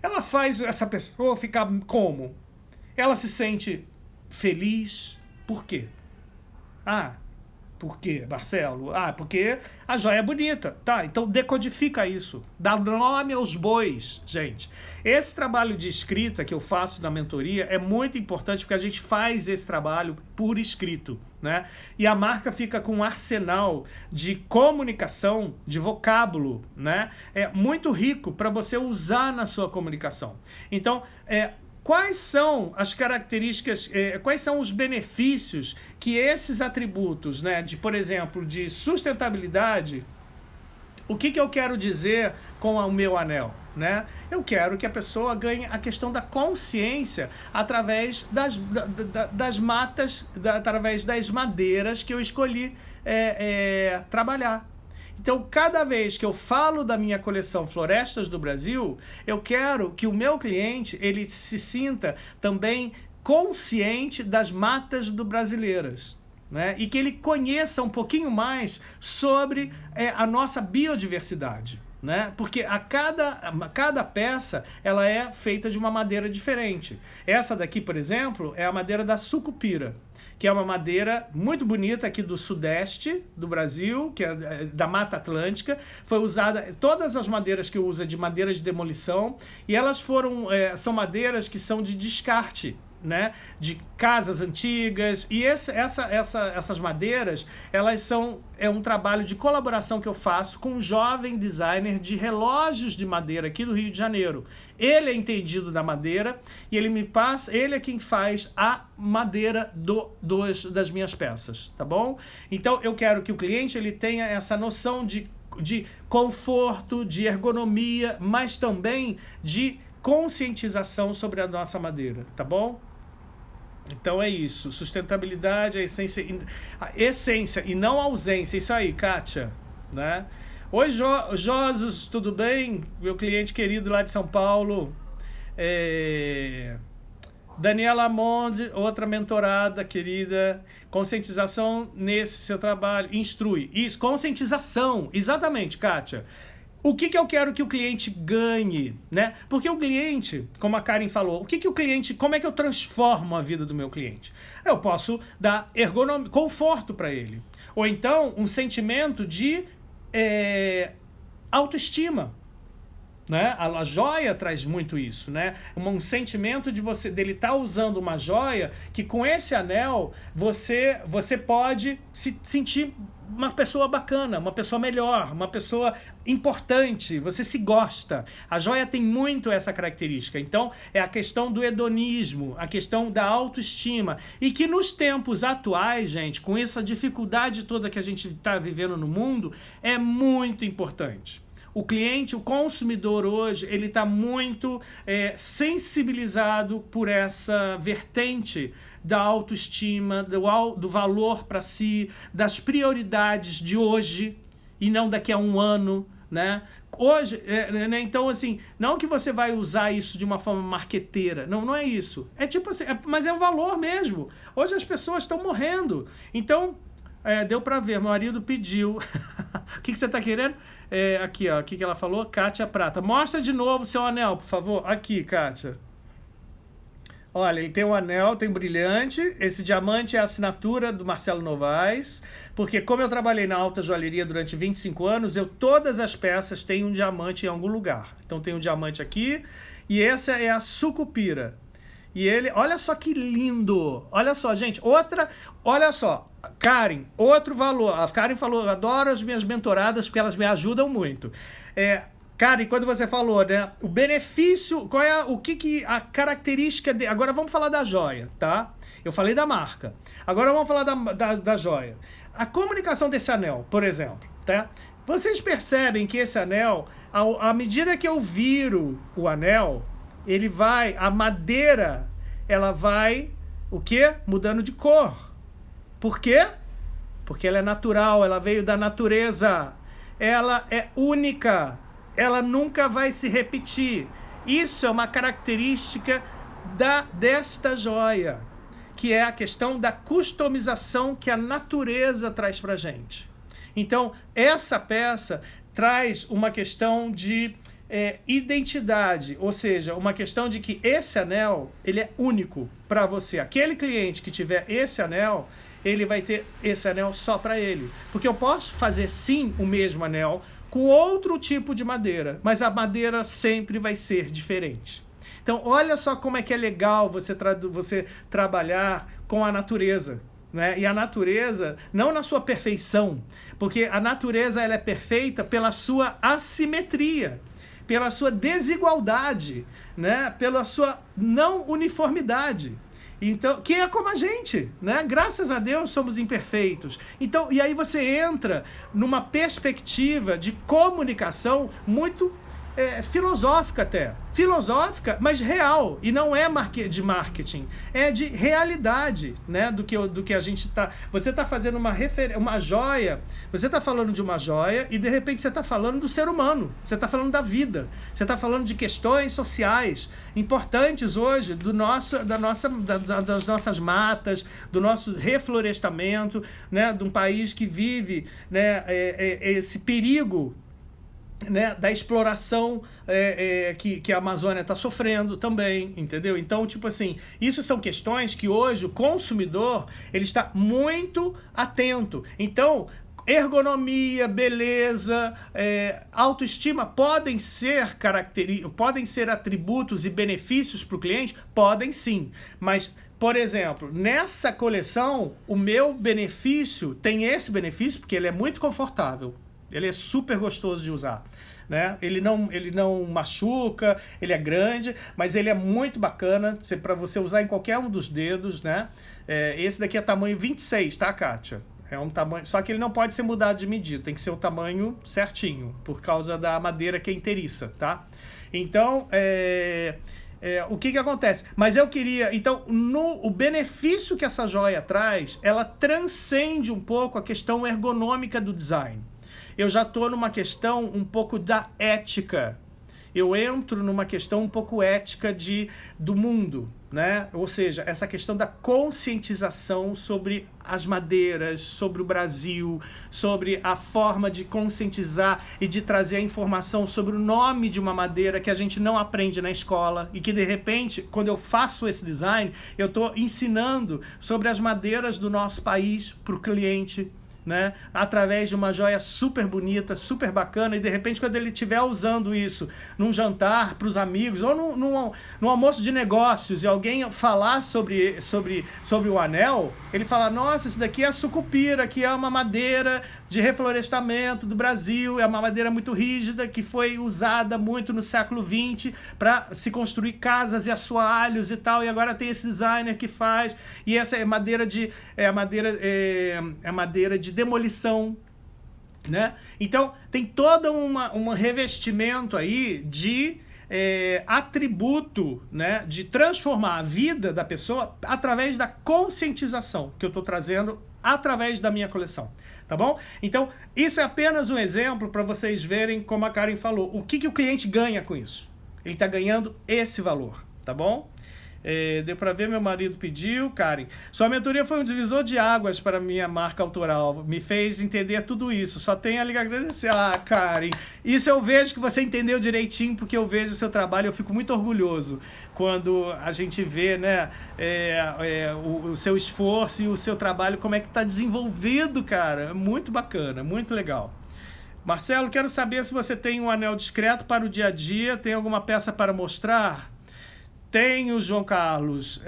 Ela faz essa pessoa ficar como? Ela se sente feliz. Por quê? Por quê, Marcelo? Porque a joia é bonita. Tá, então decodifica isso. Dá nome aos bois, gente. Esse trabalho de escrita que eu faço na mentoria é muito importante porque a gente faz esse trabalho por escrito, né? E a marca fica com um arsenal de comunicação, de vocábulo, né? É muito rico para você usar na sua comunicação. Então, quais são as características, quais são os benefícios que esses atributos, né, por exemplo, de sustentabilidade, o que eu quero dizer com o meu anel? Né? Eu quero que a pessoa ganhe a questão da consciência através das matas, através das madeiras que eu escolhi trabalhar. Então, cada vez que eu falo da minha coleção Florestas do Brasil, eu quero que o meu cliente ele se sinta também consciente das matas brasileiras, né? E que ele conheça um pouquinho mais sobre a nossa biodiversidade, né? Porque cada peça ela é feita de uma madeira diferente. Essa daqui, por exemplo, é a madeira da sucupira, que é uma madeira muito bonita aqui do sudeste do Brasil, que é da Mata Atlântica. Foi usada, todas as madeiras que eu uso é de madeira de demolição, e elas são madeiras que são de descarte, né, de casas antigas, e essas madeiras, é um trabalho de colaboração que eu faço com um jovem designer de relógios de madeira aqui do Rio de Janeiro. Ele é entendido da madeira e ele é quem faz a madeira das minhas peças, tá bom? Então eu quero que o cliente ele tenha essa noção de conforto, de ergonomia, mas também de conscientização sobre a nossa madeira, tá bom? Então é isso, sustentabilidade, a essência e não a ausência, isso aí, Kátia, né? Oi, Josus, tudo bem? Meu cliente querido lá de São Paulo. Daniela Monde, outra mentorada querida. Conscientização nesse seu trabalho, instrui. Isso, conscientização, exatamente, Kátia. O que eu quero que o cliente ganhe, né? Porque o cliente, como a Karen falou, como é que eu transformo a vida do meu cliente? Eu posso dar conforto para ele. Ou então, um sentimento de autoestima, né? A joia traz muito isso, né? Um sentimento dele estar usando uma joia que com esse anel você pode se sentir uma pessoa bacana, uma pessoa melhor, uma pessoa importante, você se gosta. A joia tem muito essa característica. Então, é a questão do hedonismo, a questão da autoestima. E que nos tempos atuais, gente, com essa dificuldade toda que a gente está vivendo no mundo, é muito importante. O cliente, o consumidor hoje, ele está muito sensibilizado por essa vertente da autoestima, do valor para si, das prioridades de hoje e não daqui a um ano, né? Hoje, né? Então, assim, não que você vai usar isso de uma forma marqueteira, não é isso. É tipo assim, mas é o valor mesmo. Hoje as pessoas estão morrendo. Então, deu para ver, meu marido pediu. O que você está querendo? Aqui, ó, o que ela falou? Kátia Prata. Mostra de novo seu anel, por favor. Aqui, Kátia. Olha, ele tem um anel, tem brilhante. Esse diamante é a assinatura do Marcelo Novaes. Porque como eu trabalhei na alta joalheria durante 25 anos, todas as peças têm um diamante em algum lugar. Então tem um diamante aqui. E essa é a sucupira. E ele, olha só que lindo. Olha só, gente. Olha só. Karen, outro valor. A Karen falou, adoro as minhas mentoradas porque elas me ajudam muito. Karen, quando você falou, né, o benefício, qual é a característica agora vamos falar da joia, tá? Eu falei da marca. Agora vamos falar da joia. A comunicação desse anel, por exemplo, tá? Vocês percebem que esse anel, à medida que eu viro o anel, a madeira, ela vai, o quê? Mudando de cor. Por quê? Porque ela é natural, ela veio da natureza, ela é única, ela nunca vai se repetir. Isso é uma característica desta joia, que é a questão da customização que a natureza traz pra gente. Então, essa peça traz uma questão de identidade, ou seja, uma questão de que esse anel, ele é único para você. Aquele cliente que tiver esse anel, ele vai ter esse anel só para ele. Porque eu posso fazer sim o mesmo anel com outro tipo de madeira, mas a madeira sempre vai ser diferente. Então, olha só como é que é legal você trabalhar com a natureza, né? E a natureza, não na sua perfeição, porque a natureza ela é perfeita pela sua assimetria, pela sua desigualdade, né? Pela sua não uniformidade. Então, que é como a gente, né? Graças a Deus somos imperfeitos. Então, e aí você entra numa perspectiva de comunicação muito filosófica até. Filosófica, mas real. E não é de marketing. É de realidade, né? Do que a gente tá... Você está fazendo uma joia. Você está falando de uma joia e, de repente, você está falando do ser humano. Você está falando da vida. Você está falando de questões sociais importantes hoje das nossas matas, do nosso reflorestamento, né? De um país que vive, né? Esse perigo né, da exploração que a Amazônia está sofrendo também, entendeu? Então, tipo assim, isso são questões que hoje o consumidor ele está muito atento. Então, ergonomia, beleza, autoestima podem ser atributos e benefícios para o cliente? Podem sim, mas por exemplo, nessa coleção, o meu benefício tem esse benefício porque ele é muito confortável. Ele é super gostoso de usar, né? Ele não machuca, ele é grande, mas ele é muito bacana para você usar em qualquer um dos dedos, né? Esse daqui é tamanho 26, tá, Kátia? É um tamanho, só que ele não pode ser mudado de medida, tem que ser o tamanho certinho, por causa da madeira que é inteiriça, tá? Então, o que acontece? Mas eu queria... Então, o benefício que essa joia traz, ela transcende um pouco a questão ergonômica do design. Eu já estou numa questão um pouco da ética. Eu entro numa questão um pouco ética do mundo, né? Ou seja, essa questão da conscientização sobre as madeiras, sobre o Brasil, sobre a forma de conscientizar e de trazer a informação sobre o nome de uma madeira que a gente não aprende na escola e que, de repente, quando eu faço esse design, eu estou ensinando sobre as madeiras do nosso país para o cliente, né? Através de uma joia super bonita, super bacana, e de repente quando ele estiver usando isso num jantar para os amigos ou num almoço de negócios e alguém falar sobre o anel, ele fala, nossa, isso daqui é a sucupira, que é uma madeira de reflorestamento do Brasil, é uma madeira muito rígida que foi usada muito no século XX para se construir casas e assoalhos e tal, e agora tem esse designer que faz, e essa é madeira de demolição, né? Então tem todo um revestimento aí de atributo, né, de transformar a vida da pessoa através da conscientização que eu estou trazendo através da minha coleção, tá bom? Então, isso é apenas um exemplo para vocês verem, como a Karen falou, o que o cliente ganha com isso. Ele está ganhando esse valor, tá bom? Deu para ver, meu marido pediu, Karen. Sua mentoria foi um divisor de águas para minha marca autoral. Me fez entender tudo isso. Só tenho a lhe agradecer. Ah, Karen, isso eu vejo que você entendeu direitinho, porque eu vejo o seu trabalho, eu fico muito orgulhoso quando a gente vê, né, o seu esforço e o seu trabalho, como é que está desenvolvido, cara. Muito bacana, muito legal. Marcelo, quero saber se você tem um anel discreto para o dia a dia, tem alguma peça para mostrar? Tenho, João Carlos,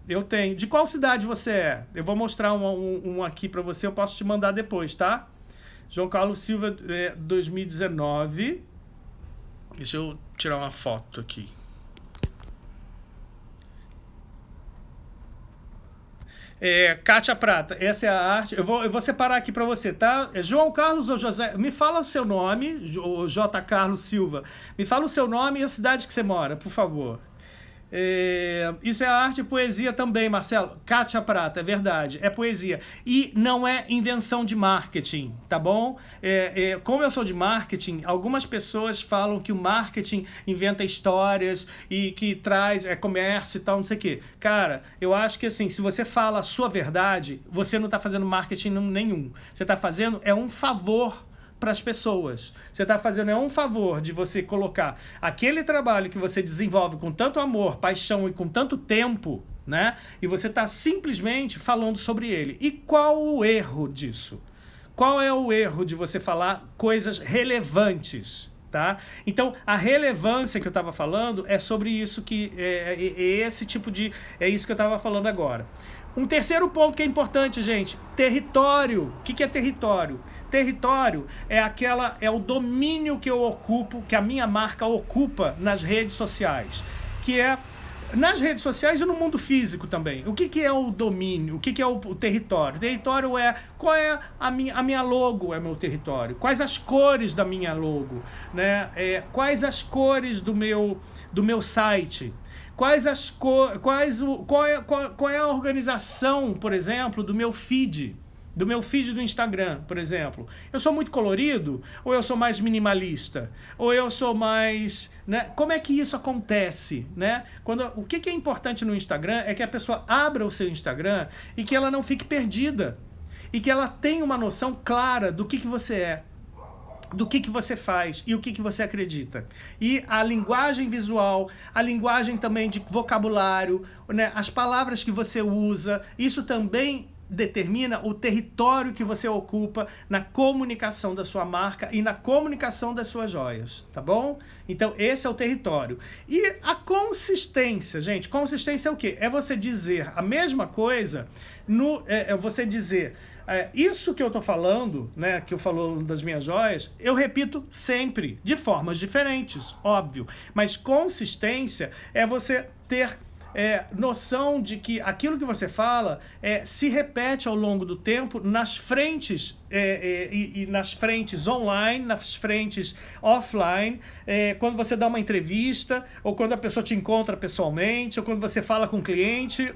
eu tenho. De qual cidade você é? Eu vou mostrar um aqui para você, eu posso te mandar depois, tá? João Carlos Silva, 2019. Deixa eu tirar uma foto aqui. Kátia Prata, essa é a arte. Eu vou separar aqui para você, tá? João Carlos ou José? Me fala o seu nome, J. Carlos Silva. Me fala o seu nome e a cidade que você mora, por favor. Isso é arte e poesia também, Marcelo. Kátia Prata, é verdade, é poesia. E não é invenção de marketing, tá bom? Como eu sou de marketing, algumas pessoas falam que o marketing inventa histórias e que traz comércio e tal, não sei o quê. Cara, eu acho que assim, se você fala a sua verdade, você não está fazendo marketing nenhum. Você está fazendo um favor para as pessoas. Você está fazendo um favor de você colocar aquele trabalho que você desenvolve com tanto amor, paixão e com tanto tempo, né? E você está simplesmente falando sobre ele. E qual o erro disso? Qual é o erro de você falar coisas relevantes? Tá? Então, a relevância que eu estava falando é sobre isso, esse tipo de... É isso que eu estava falando agora. Um terceiro ponto que é importante, gente, território. O que é território? Território é o domínio que eu ocupo, que a minha marca ocupa nas redes sociais, que é nas redes sociais e no mundo físico também. O que é o domínio? O que é o território? Território qual é a minha logo, é meu território. Quais as cores da minha logo, né? Quais as cores do meu site? Qual é a organização, por exemplo, do meu feed do Instagram, por exemplo? Eu sou muito colorido? Ou eu sou mais minimalista? Ou eu sou mais... né? Como é que isso acontece? Né? O que é importante no Instagram é que a pessoa abra o seu Instagram e que ela não fique perdida. E que ela tenha uma noção clara do que você é. do que você faz e o que você acredita. E a linguagem visual, a linguagem também de vocabulário, né, as palavras que você usa, isso também determina o território que você ocupa na comunicação da sua marca e na comunicação das suas joias, tá bom? Então, esse é o território. E a consistência, gente, consistência é o quê? É você dizer a mesma coisa, você dizer... isso que eu tô falando, né, que eu falo das minhas joias, eu repito sempre, de formas diferentes, óbvio. Mas consistência é você ter noção de que aquilo que você fala se repete ao longo do tempo nas frentes, e nas frentes online, nas frentes offline, quando você dá uma entrevista, ou quando a pessoa te encontra pessoalmente, ou quando você fala com o cliente,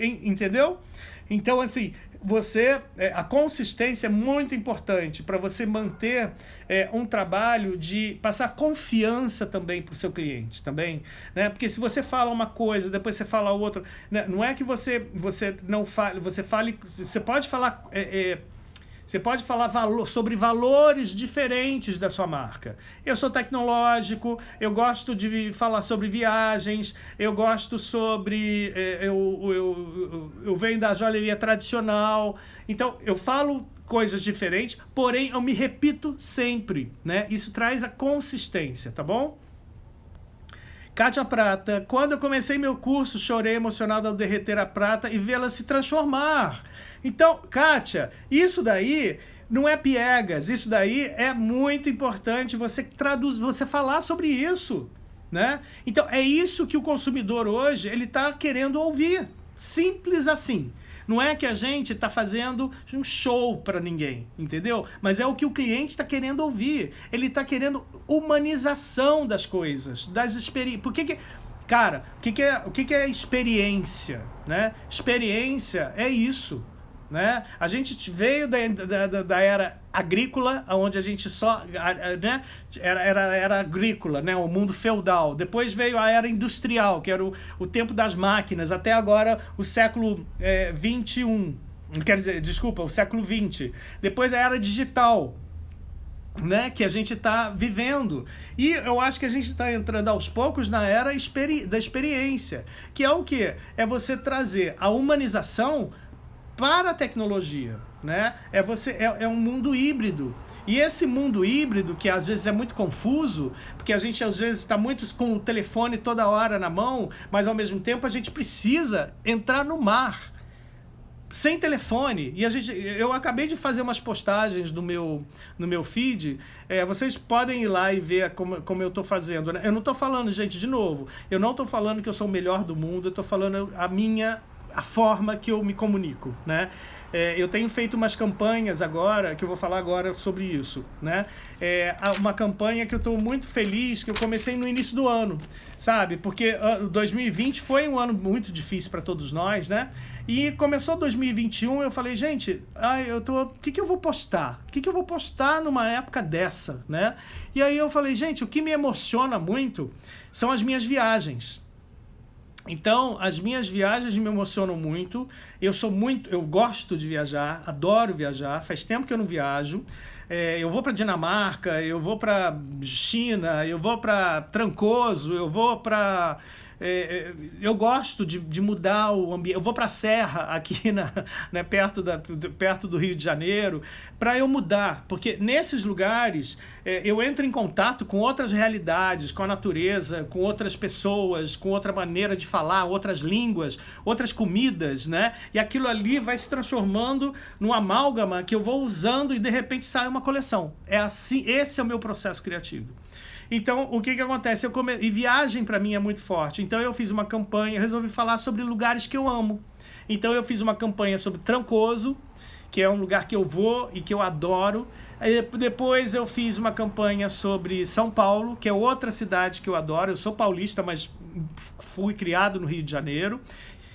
entendeu? Então, assim, a consistência é muito importante para você manter um trabalho de passar confiança também para o seu cliente, também, né? Porque se você fala uma coisa, depois você fala outra, né? Não é que você não fale, você pode falar... Você pode falar sobre valores diferentes da sua marca. Eu sou tecnológico, eu gosto de falar sobre viagens, eu gosto sobre... eu venho da joalheria tradicional. Então, eu falo coisas diferentes, porém eu me repito sempre, né? Isso traz a consistência, tá bom? Kátia Prata, quando eu comecei meu curso, chorei emocionado ao derreter a prata e vê-la se transformar. Então, Kátia, isso daí não é piegas, isso daí é muito importante você falar sobre isso, né? Então, é isso que o consumidor hoje, ele está querendo ouvir. Simples assim. Não é que a gente está fazendo um show para ninguém, entendeu? Mas é o que o cliente está querendo ouvir. Ele está querendo humanização das coisas, das experiências. Cara, o que é experiência, né? Experiência é isso, né? A gente veio da era agrícola, onde a gente né? Era agrícola, né? O mundo feudal. Depois veio a era industrial, que era o tempo das máquinas, até agora o século 21. Quer dizer, desculpa, o século 20. Depois a era digital, né, que a gente está vivendo. E eu acho que a gente está entrando aos poucos na era da experiência, que é o quê? É você trazer a humanização para a tecnologia, né? É um mundo híbrido. E esse mundo híbrido, que às vezes é muito confuso, porque a gente às vezes está muito com o telefone toda hora na mão, mas ao mesmo tempo a gente precisa entrar no mar sem telefone. E eu acabei de fazer umas postagens no meu feed. Vocês podem ir lá e ver como eu estou fazendo, né? Eu não estou falando, gente, de novo, eu não estou falando que eu sou o melhor do mundo, eu estou falando a forma que eu me comunico, né? Eu tenho feito umas campanhas agora, que eu vou falar agora sobre isso, né? Uma campanha que eu estou muito feliz, que eu comecei no início do ano, sabe? Porque 2020 foi um ano muito difícil para todos nós, né? E começou 2021, eu falei, gente, o que eu vou postar? O que eu vou postar numa época dessa, né? E aí eu falei, gente, o que me emociona muito são as minhas viagens. Então, as minhas viagens me emocionam muito. Eu gosto de viajar, adoro viajar. Faz tempo que eu não viajo. Eu vou para Dinamarca, eu vou para China, eu vou para Trancoso, eu vou para... eu gosto de mudar o ambiente. Eu vou para a Serra, aqui né, perto do Rio de Janeiro, para eu mudar. Porque nesses lugares eu entro em contato com outras realidades, com a natureza, com outras pessoas, com outra maneira de falar, outras línguas, outras comidas, né? E aquilo ali vai se transformando num amálgama que eu vou usando e de repente sai uma coleção. É assim, esse é o meu processo criativo. Então, o que acontece? E viagem para mim é muito forte. Então, eu fiz uma campanha, resolvi falar sobre lugares que eu amo. Então, eu fiz uma campanha sobre Trancoso, que é um lugar que eu vou e que eu adoro. Depois, eu fiz uma campanha sobre São Paulo, que é outra cidade que eu adoro. Eu sou paulista, mas fui criado no Rio de Janeiro.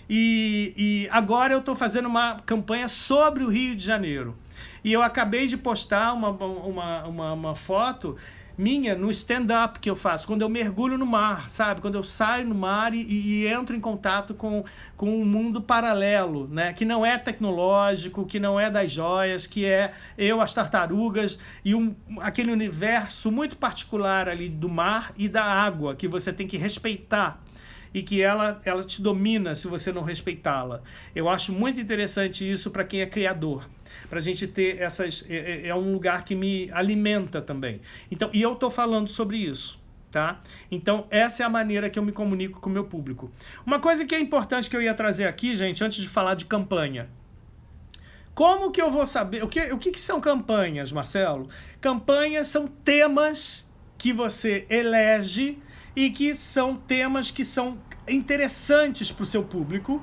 E agora eu estou fazendo uma campanha sobre o Rio de Janeiro. E eu acabei de postar uma foto minha no stand-up que eu faço, quando eu mergulho no mar, sabe? Quando eu saio no mar e entro em contato com um mundo paralelo, né? Que não é tecnológico, que não é das joias, que é eu, as tartarugas e aquele universo muito particular ali do mar e da água que você tem que respeitar e que ela te domina se você não respeitá-la. Eu acho muito interessante isso para quem é criador, para a gente ter essas... É um lugar que me alimenta também. Então, e eu estou falando sobre isso, tá? Então, essa é a maneira que eu me comunico com o meu público. Uma coisa que é importante que eu ia trazer aqui, gente, antes de falar de campanha. Como que eu vou saber... O que são campanhas, Marcelo? Campanhas são temas que você elege e que são temas que são interessantes para o seu público,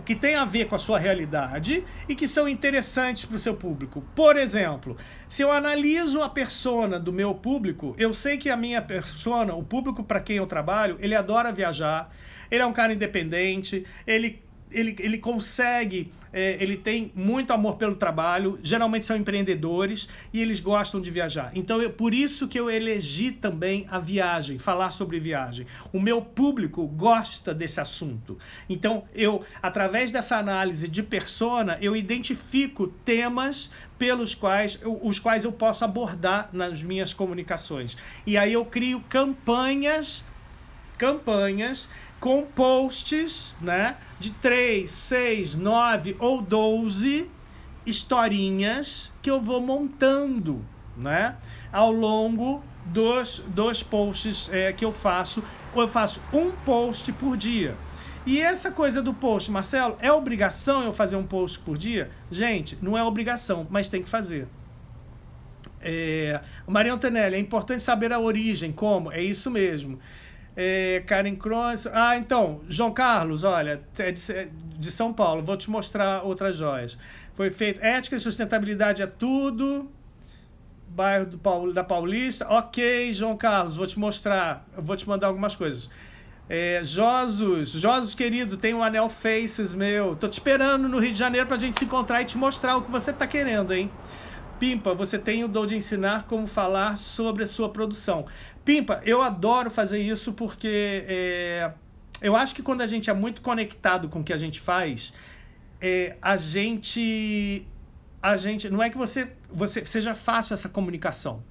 que tem a ver com a sua realidade e que são interessantes para o seu público. Por exemplo, se eu analiso a persona do meu público, eu sei que a minha persona, o público para quem eu trabalho, ele adora viajar, ele é um cara independente, ele consegue, ele tem muito amor pelo trabalho, geralmente são empreendedores e eles gostam de viajar. Então, por isso que eu elegi também a viagem, falar sobre viagem. O meu público gosta desse assunto. Então, através dessa análise de persona, eu identifico temas os quais eu posso abordar nas minhas comunicações. E aí eu crio campanhas com posts, né, de 3, 6, 9 ou 12 historinhas que eu vou montando, né, ao longo dos posts que eu faço. Eu faço um post por dia. E essa coisa do post, Marcelo, é obrigação eu fazer um post por dia? Gente, não é obrigação, mas tem que fazer. Maria Antonelli, é importante saber a origem, como? É isso mesmo. Karen Cross. Então, João Carlos, olha, é de São Paulo, vou te mostrar outras joias. Foi feito ética e sustentabilidade é tudo. Bairro da Paulista. Ok, João Carlos, vou te mostrar, vou te mandar algumas coisas. Josus querido, tem um anel Faces meu. Tô te esperando no Rio de Janeiro pra gente se encontrar e te mostrar o que você tá querendo, hein? Pimpa, você tem o dom de ensinar como falar sobre a sua produção. Pimpa, eu adoro fazer isso porque eu acho que quando a gente é muito conectado com o que a gente faz, a gente não é que você seja fácil essa comunicação,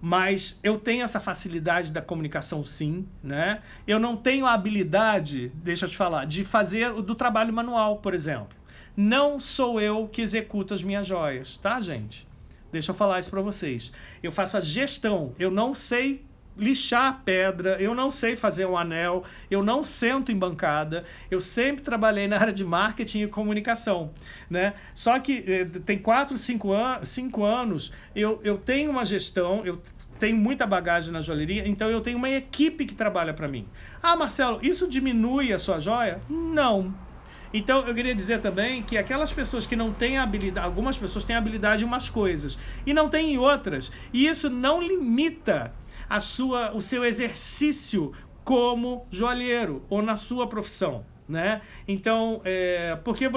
mas eu tenho essa facilidade da comunicação sim, né? Eu não tenho a habilidade, deixa eu te falar, de fazer do trabalho manual, por exemplo. Não sou eu que executo as minhas joias, tá, gente? Deixa eu falar isso para vocês. Eu faço a gestão, eu não sei lixar a pedra, eu não sei fazer um anel, eu não sento em bancada, eu sempre trabalhei na área de marketing e comunicação, né? Só que tem 4, 5 anos, eu tenho uma gestão, eu tenho muita bagagem na joalheria, então eu tenho uma equipe que trabalha para mim. Ah, Marcelo, isso diminui a sua joia? Não. Então, eu queria dizer também que aquelas pessoas que não têm habilidade, algumas pessoas têm habilidade em umas coisas e não têm em outras, e isso não limita o seu exercício como joalheiro ou na sua profissão, né? Então, porque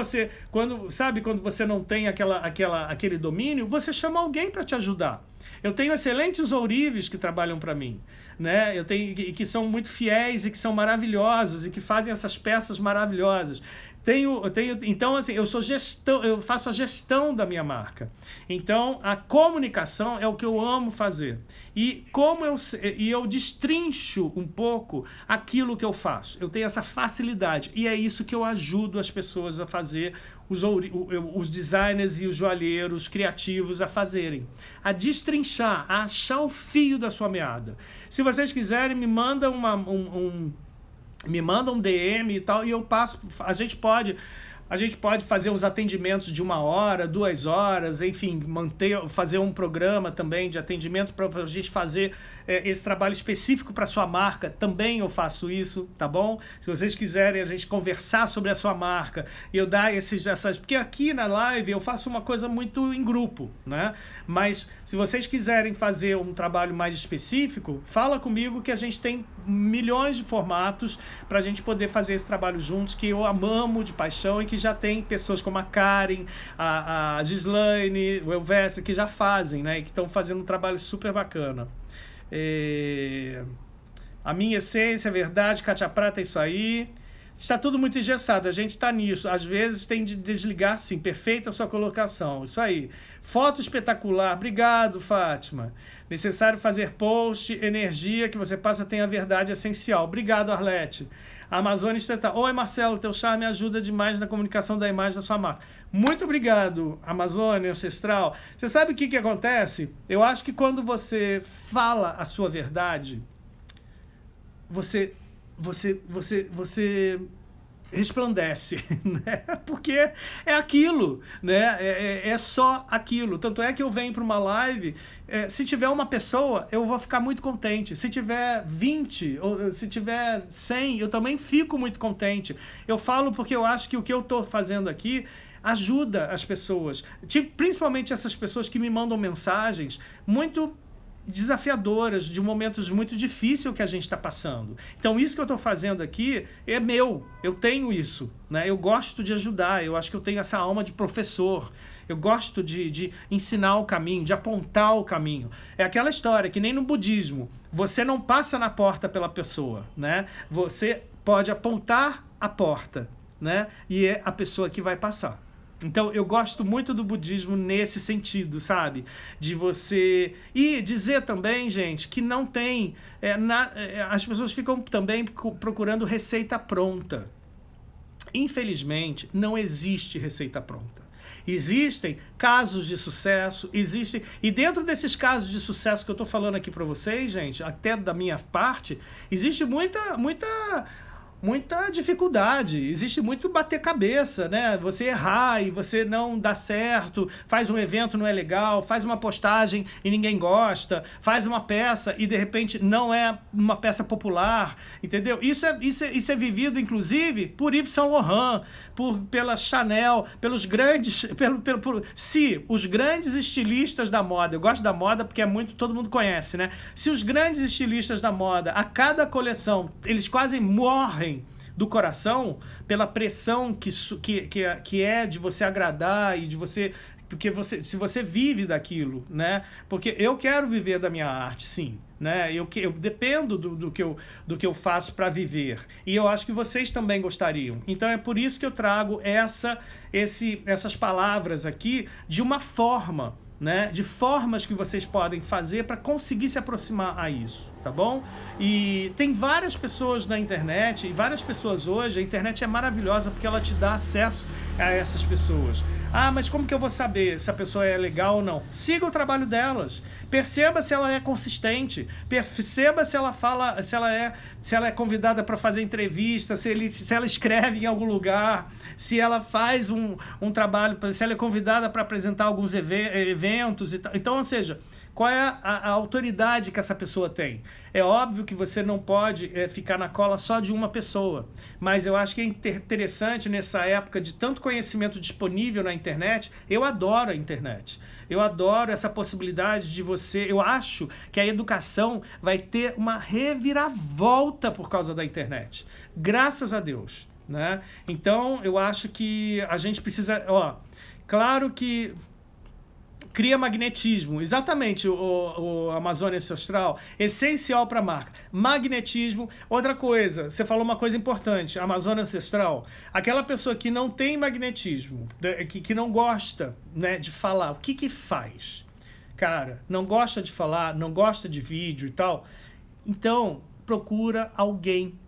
quando você não tem aquele domínio, você chama alguém para te ajudar. Eu tenho excelentes ourives que trabalham para mim, né? Que são muito fiéis e que são maravilhosos e que fazem essas peças maravilhosas. Então, assim, eu faço a gestão da minha marca. Então, a comunicação é o que eu amo fazer. E eu destrincho um pouco aquilo que eu faço. Eu tenho essa facilidade. E é isso que eu ajudo as pessoas a fazer, os designers e os joalheiros criativos a fazerem. A destrinchar, a achar o fio da sua meada. Se vocês quiserem, me mandam um DM e tal, e eu passo, a gente pode A gente pode fazer uns atendimentos de 1 hora, 2 horas, enfim, fazer um programa também de atendimento para a gente fazer esse trabalho específico para sua marca. Também eu faço isso, tá bom? Se vocês quiserem a gente conversar sobre a sua marca e eu dar essas... Porque aqui na live eu faço uma coisa muito em grupo, né? Mas se vocês quiserem fazer um trabalho mais específico, fala comigo que a gente tem milhões de formatos para a gente poder fazer esse trabalho juntos, que eu amo de paixão e que já tem pessoas como a Karen, a Gislaine, o Elvestre, que já fazem, né? E que estão fazendo um trabalho super bacana. A minha essência, é verdade, Kátia Prata, é isso aí. Está tudo muito engessado, a gente está nisso. Às vezes tem de desligar, sim. Perfeita a sua colocação. Isso aí. Foto espetacular. Obrigado, Fátima. Necessário fazer post, energia que você passa tem a verdade essencial. Obrigado, Arlete. Amazônia Estetal. Oi, Marcelo, teu charme ajuda demais na comunicação da imagem da sua marca. Muito obrigado, Amazônia Ancestral. Você sabe o que acontece? Eu acho que quando você fala a sua verdade, você resplandece, né? Porque é aquilo, né? É só aquilo. Tanto é que eu venho para uma live, se tiver uma pessoa, eu vou ficar muito contente. Se tiver 20, ou se tiver 100, eu também fico muito contente. Eu falo porque eu acho que o que eu estou fazendo aqui ajuda as pessoas, principalmente essas pessoas que me mandam mensagens muito desafiadoras, de momentos muito difíceis que a gente está passando. Então isso que eu estou fazendo aqui é meu, eu tenho isso, né? Eu gosto de ajudar, eu acho que eu tenho essa alma de professor, eu gosto de ensinar o caminho, de apontar o caminho. É aquela história que nem no budismo, você não passa na porta pela pessoa, né? Você pode apontar a porta, né? E é a pessoa que vai passar. Então, eu gosto muito do budismo nesse sentido, sabe? De você... E dizer também, gente, que não tem... as pessoas ficam também procurando receita pronta. Infelizmente, não existe receita pronta. Existem casos de sucesso, existem... E dentro desses casos de sucesso que eu tô falando aqui para vocês, gente, até da minha parte, existe muita dificuldade, existe muito bater cabeça, né? Você errar e você não dá certo, faz um evento, não é legal, faz uma postagem e ninguém gosta, faz uma peça e de repente não é uma peça popular, entendeu? Isso é vivido, inclusive, por Yves Saint Laurent, pela Chanel, pelos grandes... Se os grandes estilistas da moda, eu gosto da moda porque todo mundo conhece, né? Se os grandes estilistas da moda, a cada coleção, eles quase morrem do coração pela pressão que é de você agradar e de você... Porque se você vive daquilo, né? Porque eu quero viver da minha arte, sim, né? Eu dependo do que eu faço para viver. E eu acho que vocês também gostariam. Então é por isso que eu trago essas palavras aqui de uma forma, né? De formas que vocês podem fazer para conseguir se aproximar a isso, tá bom? E tem várias pessoas na internet, e várias pessoas hoje, a internet é maravilhosa porque ela te dá acesso a essas pessoas. Ah, mas como que eu vou saber se a pessoa é legal ou não? Siga o trabalho delas. Perceba se ela é consistente. Perceba se ela fala, se ela é convidada para fazer entrevista, se ela escreve em algum lugar, se ela faz um trabalho, se ela é convidada para apresentar alguns eventos e tal. Então, ou seja, qual é a autoridade que essa pessoa tem? É óbvio que você não pode ficar na cola só de uma pessoa, mas eu acho que é interessante nessa época de tanto conhecimento disponível na internet. Eu adoro a internet, eu adoro essa possibilidade de você... Eu acho que a educação vai ter uma reviravolta por causa da internet, graças a Deus, né? Então eu acho que a gente precisa... Claro que cria magnetismo, exatamente, o Amazônia Ancestral, essencial para a marca. Magnetismo, outra coisa, você falou uma coisa importante, Amazônia Ancestral, aquela pessoa que não tem magnetismo, que não gosta, né, de falar, o que faz? Cara, não gosta de falar, não gosta de vídeo e tal, então procura alguém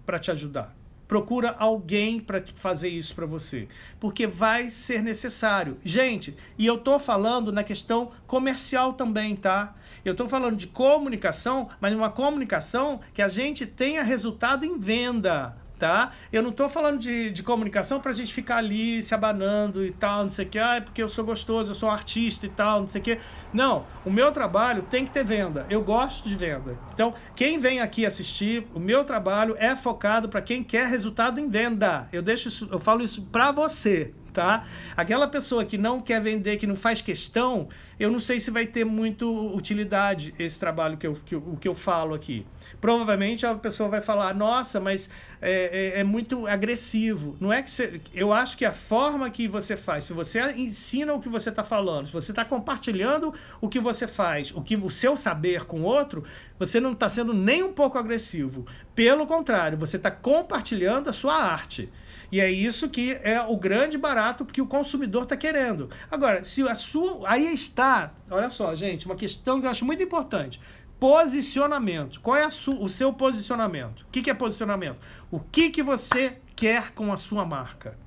para te ajudar. Procura alguém para fazer isso para você, porque vai ser necessário. Gente, e eu tô falando na questão comercial também, tá? Eu tô falando de comunicação, mas uma comunicação que a gente tenha resultado em venda, tá? Eu não estou falando de comunicação para a gente ficar ali se abanando e tal, não sei o que, porque eu sou gostoso, eu sou um artista e tal, não sei o que. Não, o meu trabalho tem que ter venda, eu gosto de venda. Então, quem vem aqui assistir, o meu trabalho é focado para quem quer resultado em venda. Eu falo isso para você. Tá? Aquela pessoa que não quer vender, que não faz questão, eu não sei se vai ter muito utilidade esse trabalho que eu falo aqui. Provavelmente a pessoa vai falar, nossa, mas é muito agressivo. Não é que eu acho que a forma que você faz, se você ensina o que você está falando, se você está compartilhando o que você faz, o seu saber com o outro, você não está sendo nem um pouco agressivo. Pelo contrário, você está compartilhando a sua arte. E é isso que é o grande barato que o consumidor está querendo. Agora, se a sua... Aí está, olha só, gente, uma questão que eu acho muito importante. Posicionamento. Qual é o seu posicionamento? O que é posicionamento? O que você quer com a sua marca?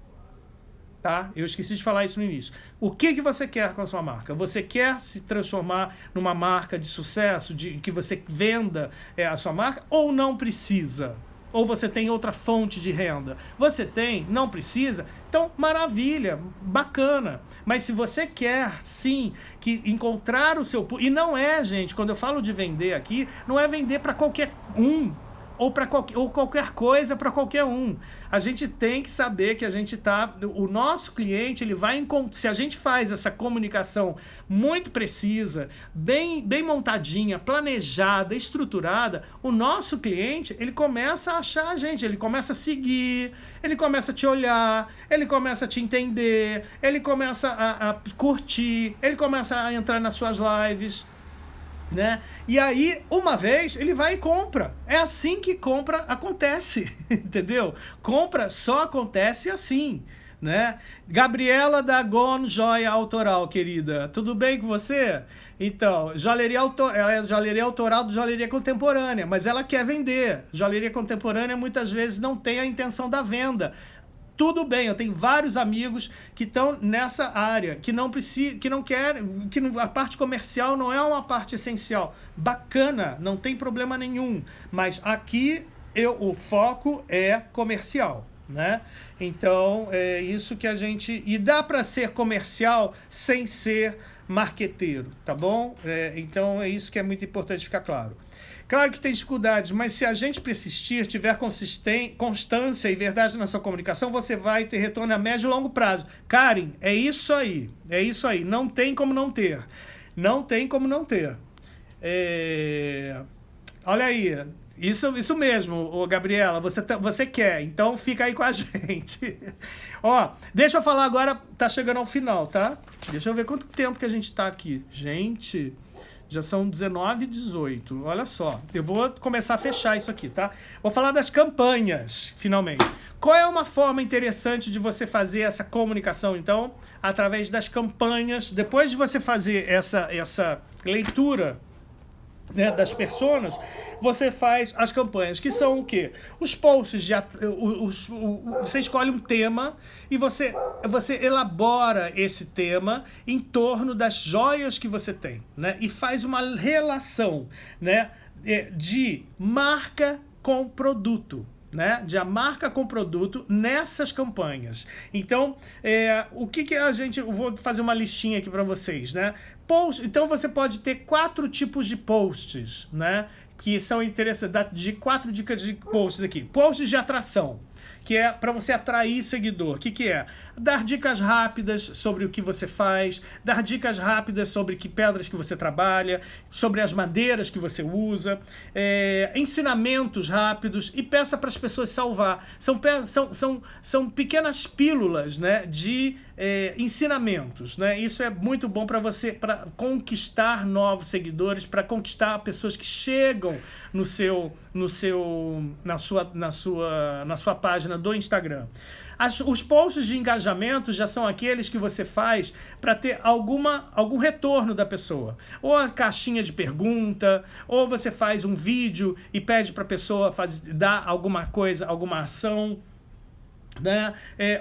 Tá? Eu esqueci de falar isso no início. O que você quer com a sua marca? Você quer se transformar numa marca de sucesso, que você venda a sua marca, ou não precisa? Ou você tem outra fonte de renda? Você tem? Não precisa? Então, maravilha, bacana. Mas se você quer, sim, que encontrar o seu... E não é, gente, quando eu falo de vender aqui, não é vender para qualquer um. Ou qualquer coisa para qualquer um. A gente tem que saber que a gente tá... O nosso cliente, ele vai... Se a gente faz essa comunicação muito precisa, bem montadinha, planejada, estruturada, o nosso cliente, ele começa a achar a gente, ele começa a seguir, ele começa a te olhar, ele começa a te entender, ele começa a curtir, ele começa a entrar nas suas lives, né? E aí, uma vez, ele vai e compra. É assim que compra acontece, entendeu? Compra só acontece assim, né? Gabriela da Gon Joia Autoral, querida, tudo bem com você? Então, ela é joalheria autoral do Joalheria Contemporânea, mas ela quer vender. Joalheria Contemporânea muitas vezes não tem a intenção da venda. Tudo bem, eu tenho vários amigos que estão nessa área, que não precisam, que não querem, a parte comercial não é uma parte essencial. Bacana, não tem problema nenhum. Mas aqui o foco é comercial, né? Então, é isso que a gente... E dá para ser comercial sem ser marqueteiro, tá bom? Então, é isso que é muito importante ficar claro. Claro que tem dificuldades, mas se a gente persistir, tiver constância e verdade na sua comunicação, você vai ter retorno a médio e longo prazo. Karen, é isso aí. Não tem como não ter. Não tem como não ter. Olha aí, isso mesmo, Gabriela, você quer, então fica aí com a gente. Ó, deixa eu falar agora, tá chegando ao final, tá? Deixa eu ver quanto tempo que a gente tá aqui. Gente... Já são 19h18, olha só. Eu vou começar a fechar isso aqui, tá? Vou falar das campanhas, finalmente. Qual é uma forma interessante de você fazer essa comunicação, então? Através das campanhas. Depois de você fazer essa leitura, né, das personas, você faz as campanhas, que são o quê? Os posts, você escolhe um tema e você elabora esse tema em torno das joias que você tem, né? E faz uma relação, né, de marca com produto. Né, de a marca com produto nessas campanhas. Então, o que a gente... Eu vou fazer uma listinha aqui para vocês, né? Então, você pode ter 4 tipos de posts, né? Que são interessantes, de 4 dicas de posts aqui. Posts de atração, que é para você atrair seguidor. O que é? Dar dicas rápidas sobre o que você faz, dar dicas rápidas sobre que pedras que você trabalha, sobre as madeiras que você usa, ensinamentos rápidos, e peça para as pessoas salvar. São pequenas pílulas, né, de ensinamentos, né? Isso é muito bom para você, para conquistar novos seguidores, para conquistar pessoas que chegam na sua página do Instagram. Os posts de engajamento já são aqueles que você faz para ter algum retorno da pessoa. Ou a caixinha de pergunta, ou você faz um vídeo e pede para a pessoa dar alguma coisa, alguma ação, né?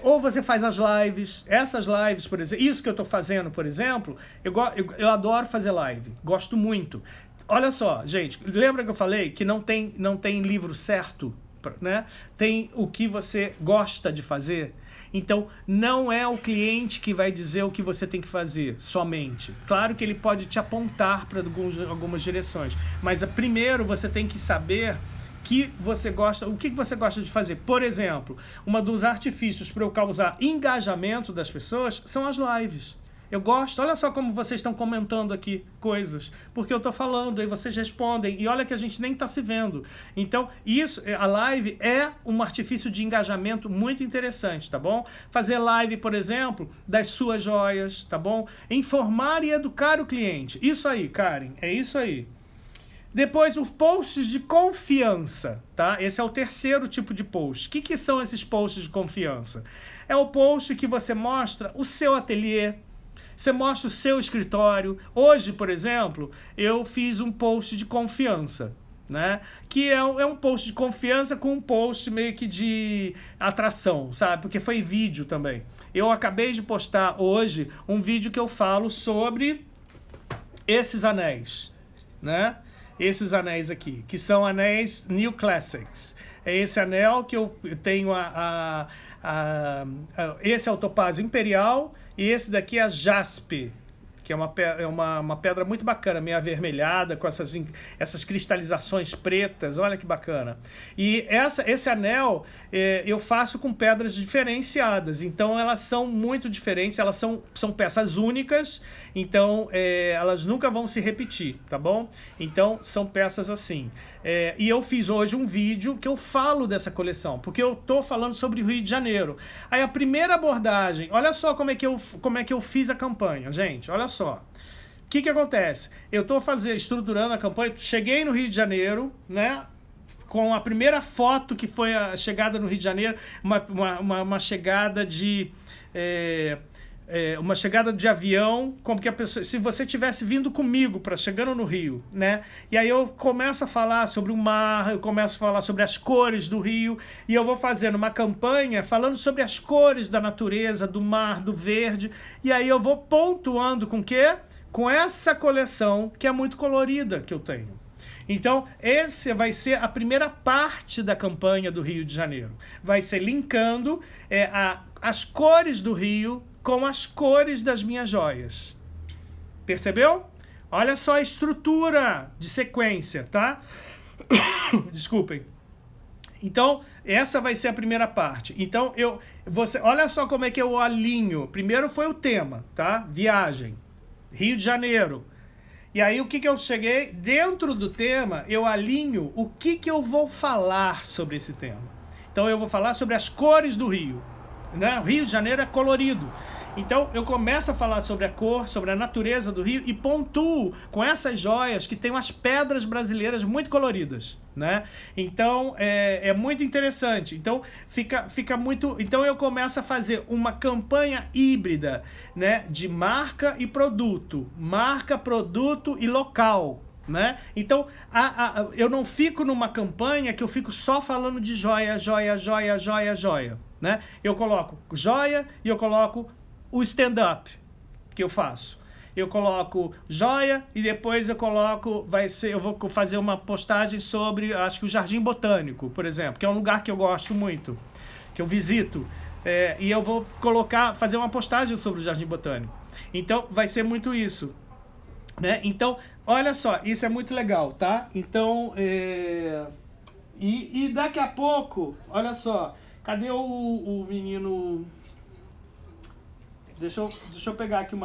Ou você faz as lives. Essas lives, por exemplo, isso que eu estou fazendo, por exemplo, eu adoro fazer live, gosto muito. Olha só, gente, lembra que eu falei que não tem livro certo? né? Tem o que você gosta de fazer. Então, não é o cliente que vai dizer o que você tem que fazer somente. Claro que ele pode te apontar para algumas direções, mas primeiro você tem que saber que você gosta, o que você gosta de fazer. Por exemplo, um dos artifícios para eu causar engajamento das pessoas são as lives. Eu gosto, olha só como vocês estão comentando aqui coisas, porque eu estou falando e vocês respondem, e olha que a gente nem está se vendo. Então, isso, a live é um artifício de engajamento muito interessante, tá bom? Fazer live, por exemplo, das suas joias, tá bom? Informar e educar o cliente. Isso aí, Karen, é isso aí. Depois, os posts de confiança, tá? Esse é o terceiro tipo de post. O que são esses posts de confiança? É o post que você mostra o seu ateliê, você mostra o seu escritório. Hoje, por exemplo, eu fiz um post de confiança, né? Que é um post de confiança com um post meio que de atração, sabe? Porque foi vídeo também. Eu acabei de postar hoje um vídeo que eu falo sobre esses anéis, né? Esses anéis aqui, que são anéis New Classics. É esse anel que eu tenho esse é o topázio imperial e esse daqui é a jaspe, que é uma pedra muito bacana, meio avermelhada, com essas cristalizações pretas, olha que bacana. E esse anel eu faço com pedras diferenciadas, então elas são muito diferentes, elas são peças únicas, então elas nunca vão se repetir, tá bom? Então são peças assim. E eu fiz hoje um vídeo que eu falo dessa coleção, porque eu tô falando sobre o Rio de Janeiro. Aí a primeira abordagem, olha só como é que eu fiz a campanha, gente, olha só. O que acontece? Eu tô estruturando a campanha, cheguei no Rio de Janeiro, né? Com a primeira foto que foi a chegada no Rio de Janeiro, uma chegada de... uma chegada de avião, como que a pessoa, se você tivesse vindo comigo chegando no Rio, né? E aí eu começo a falar sobre o mar, eu começo a falar sobre as cores do Rio, e eu vou fazendo uma campanha falando sobre as cores da natureza, do mar, do verde, e aí eu vou pontuando com o quê? Com essa coleção que é muito colorida que eu tenho. Então, essa vai ser a primeira parte da campanha do Rio de Janeiro. Vai ser linkando as cores do Rio com as cores das minhas joias. Percebeu? Olha só a estrutura de sequência, tá? Desculpem. Então, essa vai ser a primeira parte. Então, olha só como é que eu alinho. Primeiro foi o tema, tá? Viagem. Rio de Janeiro. E aí, o que eu cheguei? Dentro do tema, eu alinho o que eu vou falar sobre esse tema. Então, eu vou falar sobre as cores do Rio. Né? O Rio de Janeiro é colorido. Então, eu começo a falar sobre a cor, sobre a natureza do Rio e pontuo com essas joias que tem umas pedras brasileiras muito coloridas, né? Então, é muito interessante. Então, fica muito... Então, eu começo a fazer uma campanha híbrida, né? De marca e produto. Marca, produto e local, né? Então, eu não fico numa campanha que eu fico só falando de joia, joia, joia, joia, joia, né? Eu coloco joia e eu coloco o stand-up que eu faço. Eu coloco joia e depois eu vou fazer uma postagem sobre, acho que o Jardim Botânico, por exemplo, que é um lugar que eu gosto muito, que eu visito. E eu vou fazer uma postagem sobre o Jardim Botânico. Então, vai ser muito isso, né? Então, olha só, isso é muito legal, tá? Então, e daqui a pouco, olha só, cadê o menino... Deixa eu pegar aqui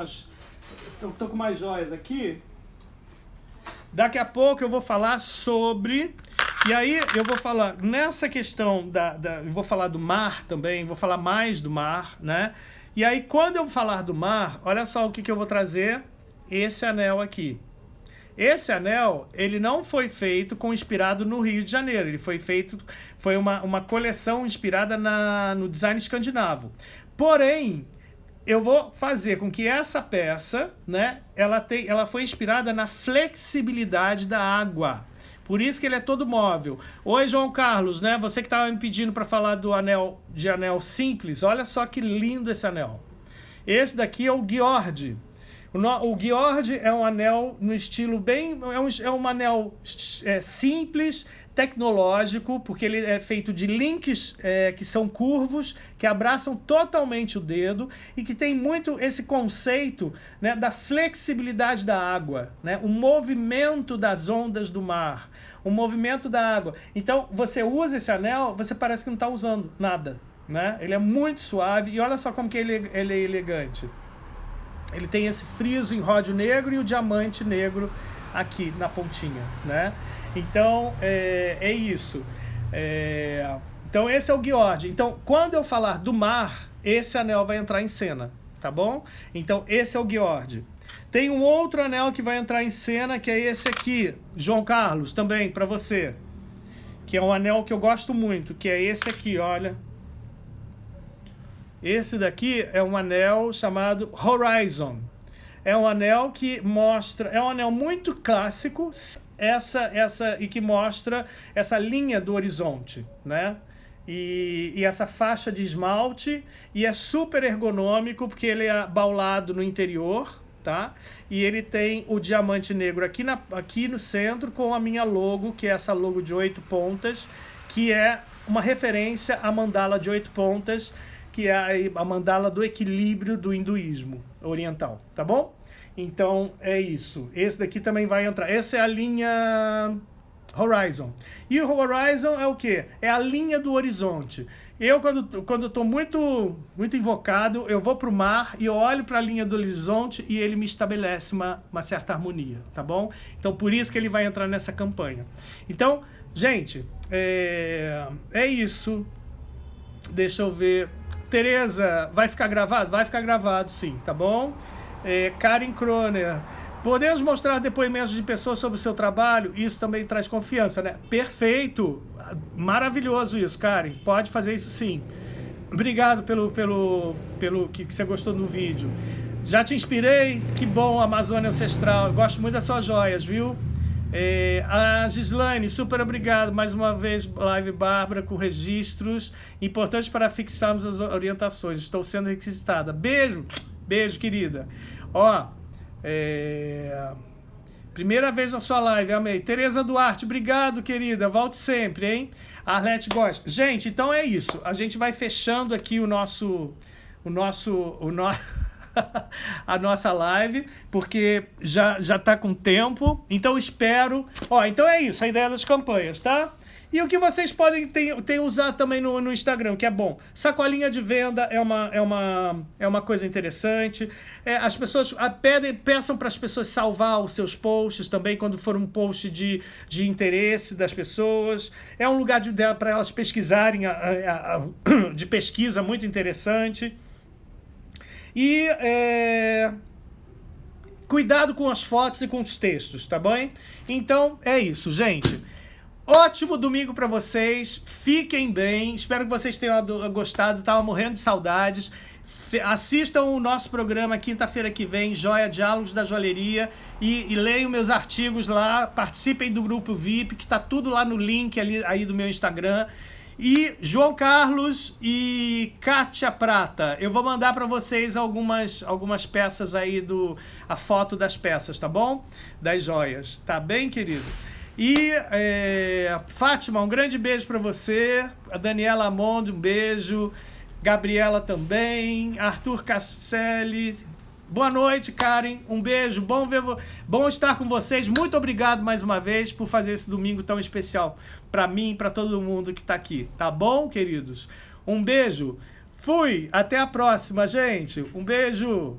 eu tô com umas joias aqui. Daqui a pouco eu vou falar sobre... E aí eu vou falar nessa questão eu vou falar do mar também, vou falar mais do mar, né? E aí quando eu falar do mar, olha só o que eu vou trazer. Esse anel aqui. Esse anel, ele não foi feito inspirado no Rio de Janeiro. Ele foi uma coleção inspirada no design escandinavo. Porém, eu vou fazer com que essa peça, né, ela foi inspirada na flexibilidade da água. Por isso que ele é todo móvel. Oi, João Carlos, né? Você que estava me pedindo para falar do anel simples. Olha só que lindo esse anel. Esse daqui é o Gjord. O Gjord é um anel no estilo bem... É um anel simples, tecnológico, porque ele é feito de links que são curvos, que abraçam totalmente o dedo e que tem muito esse conceito, né, da flexibilidade da água, né, o movimento das ondas do mar, o movimento da água. Então, você usa esse anel, você parece que não está usando nada, né? Ele é muito suave e olha só como que ele é elegante. Ele tem esse friso em ródio negro e o diamante negro aqui na pontinha, né? Então, é isso. Então, esse é o Gjord. Então, quando eu falar do mar, esse anel vai entrar em cena, tá bom? Então, esse é o Gjord. Tem um outro anel que vai entrar em cena, que é esse aqui, João Carlos, também para você. Que é um anel que eu gosto muito, que é esse aqui, olha. Esse daqui é um anel chamado Horizon. É um anel que mostra, é um anel muito clássico, e que mostra essa linha do horizonte, né? E essa faixa de esmalte, e é super ergonômico porque ele é baulado no interior, tá? E ele tem o diamante negro aqui no centro com a minha logo, que é essa logo de 8 pontas, que é uma referência à mandala de 8 pontas, que é a mandala do equilíbrio do hinduísmo oriental, tá bom? Então, é isso. Esse daqui também vai entrar. Essa é a linha Horizon. E o Horizon é o quê? É a linha do horizonte. Eu, quando eu tô muito invocado, eu vou pro mar e eu olho para a linha do horizonte e ele me estabelece uma certa harmonia, tá bom? Então, por isso que ele vai entrar nessa campanha. Então, gente, é isso. Deixa eu ver. Tereza, vai ficar gravado? Vai ficar gravado, sim, tá bom? Karen Kroner, podemos mostrar depoimentos de pessoas sobre o seu trabalho? Isso também traz confiança, né? Perfeito! Maravilhoso isso, Karen. Pode fazer isso sim. Obrigado pelo que você gostou do vídeo. Já te inspirei? Que bom, Amazônia Ancestral. Eu gosto muito das suas joias, viu? A Gislaine, super obrigado mais uma vez, live Bárbara com registros importantes para fixarmos as orientações. Estou sendo requisitada. Beijo, beijo, querida. Ó, primeira vez na sua live, amei. Tereza Duarte, obrigado, querida. Volte sempre, hein? A Arlete gosta. Gente, então é isso. A gente vai fechando aqui a nossa live, porque já tá com tempo, então espero. Então é isso, a ideia das campanhas, tá? E o que vocês podem ter usar também no Instagram, que é bom. Sacolinha de venda é uma coisa interessante. As pessoas peçam para as pessoas salvar os seus posts também, quando for um post de interesse das pessoas. É um lugar para elas pesquisarem, de pesquisa muito interessante. E cuidado com as fotos e com os textos, tá bem? Então é isso, gente. Ótimo domingo para vocês. Fiquem bem. Espero que vocês tenham gostado. Tava morrendo de saudades. Assistam o nosso programa quinta-feira que vem, Joia Diálogos da Joalheria, e leiam meus artigos lá. Participem do grupo VIP, que tá tudo lá no link aí do meu Instagram. E João Carlos e Kátia Prata, eu vou mandar para vocês algumas peças aí, a foto das peças, tá bom? Das joias, tá bem, querido? E Fátima, um grande beijo para você. A Daniela Amonde, um beijo. Gabriela também. Arthur Casselli. Boa noite, Karen. Um beijo. Bom estar com vocês. Muito obrigado mais uma vez por fazer esse domingo tão especial para mim e para todo mundo que está aqui. Tá bom, queridos? Um beijo. Fui. Até a próxima, gente. Um beijo.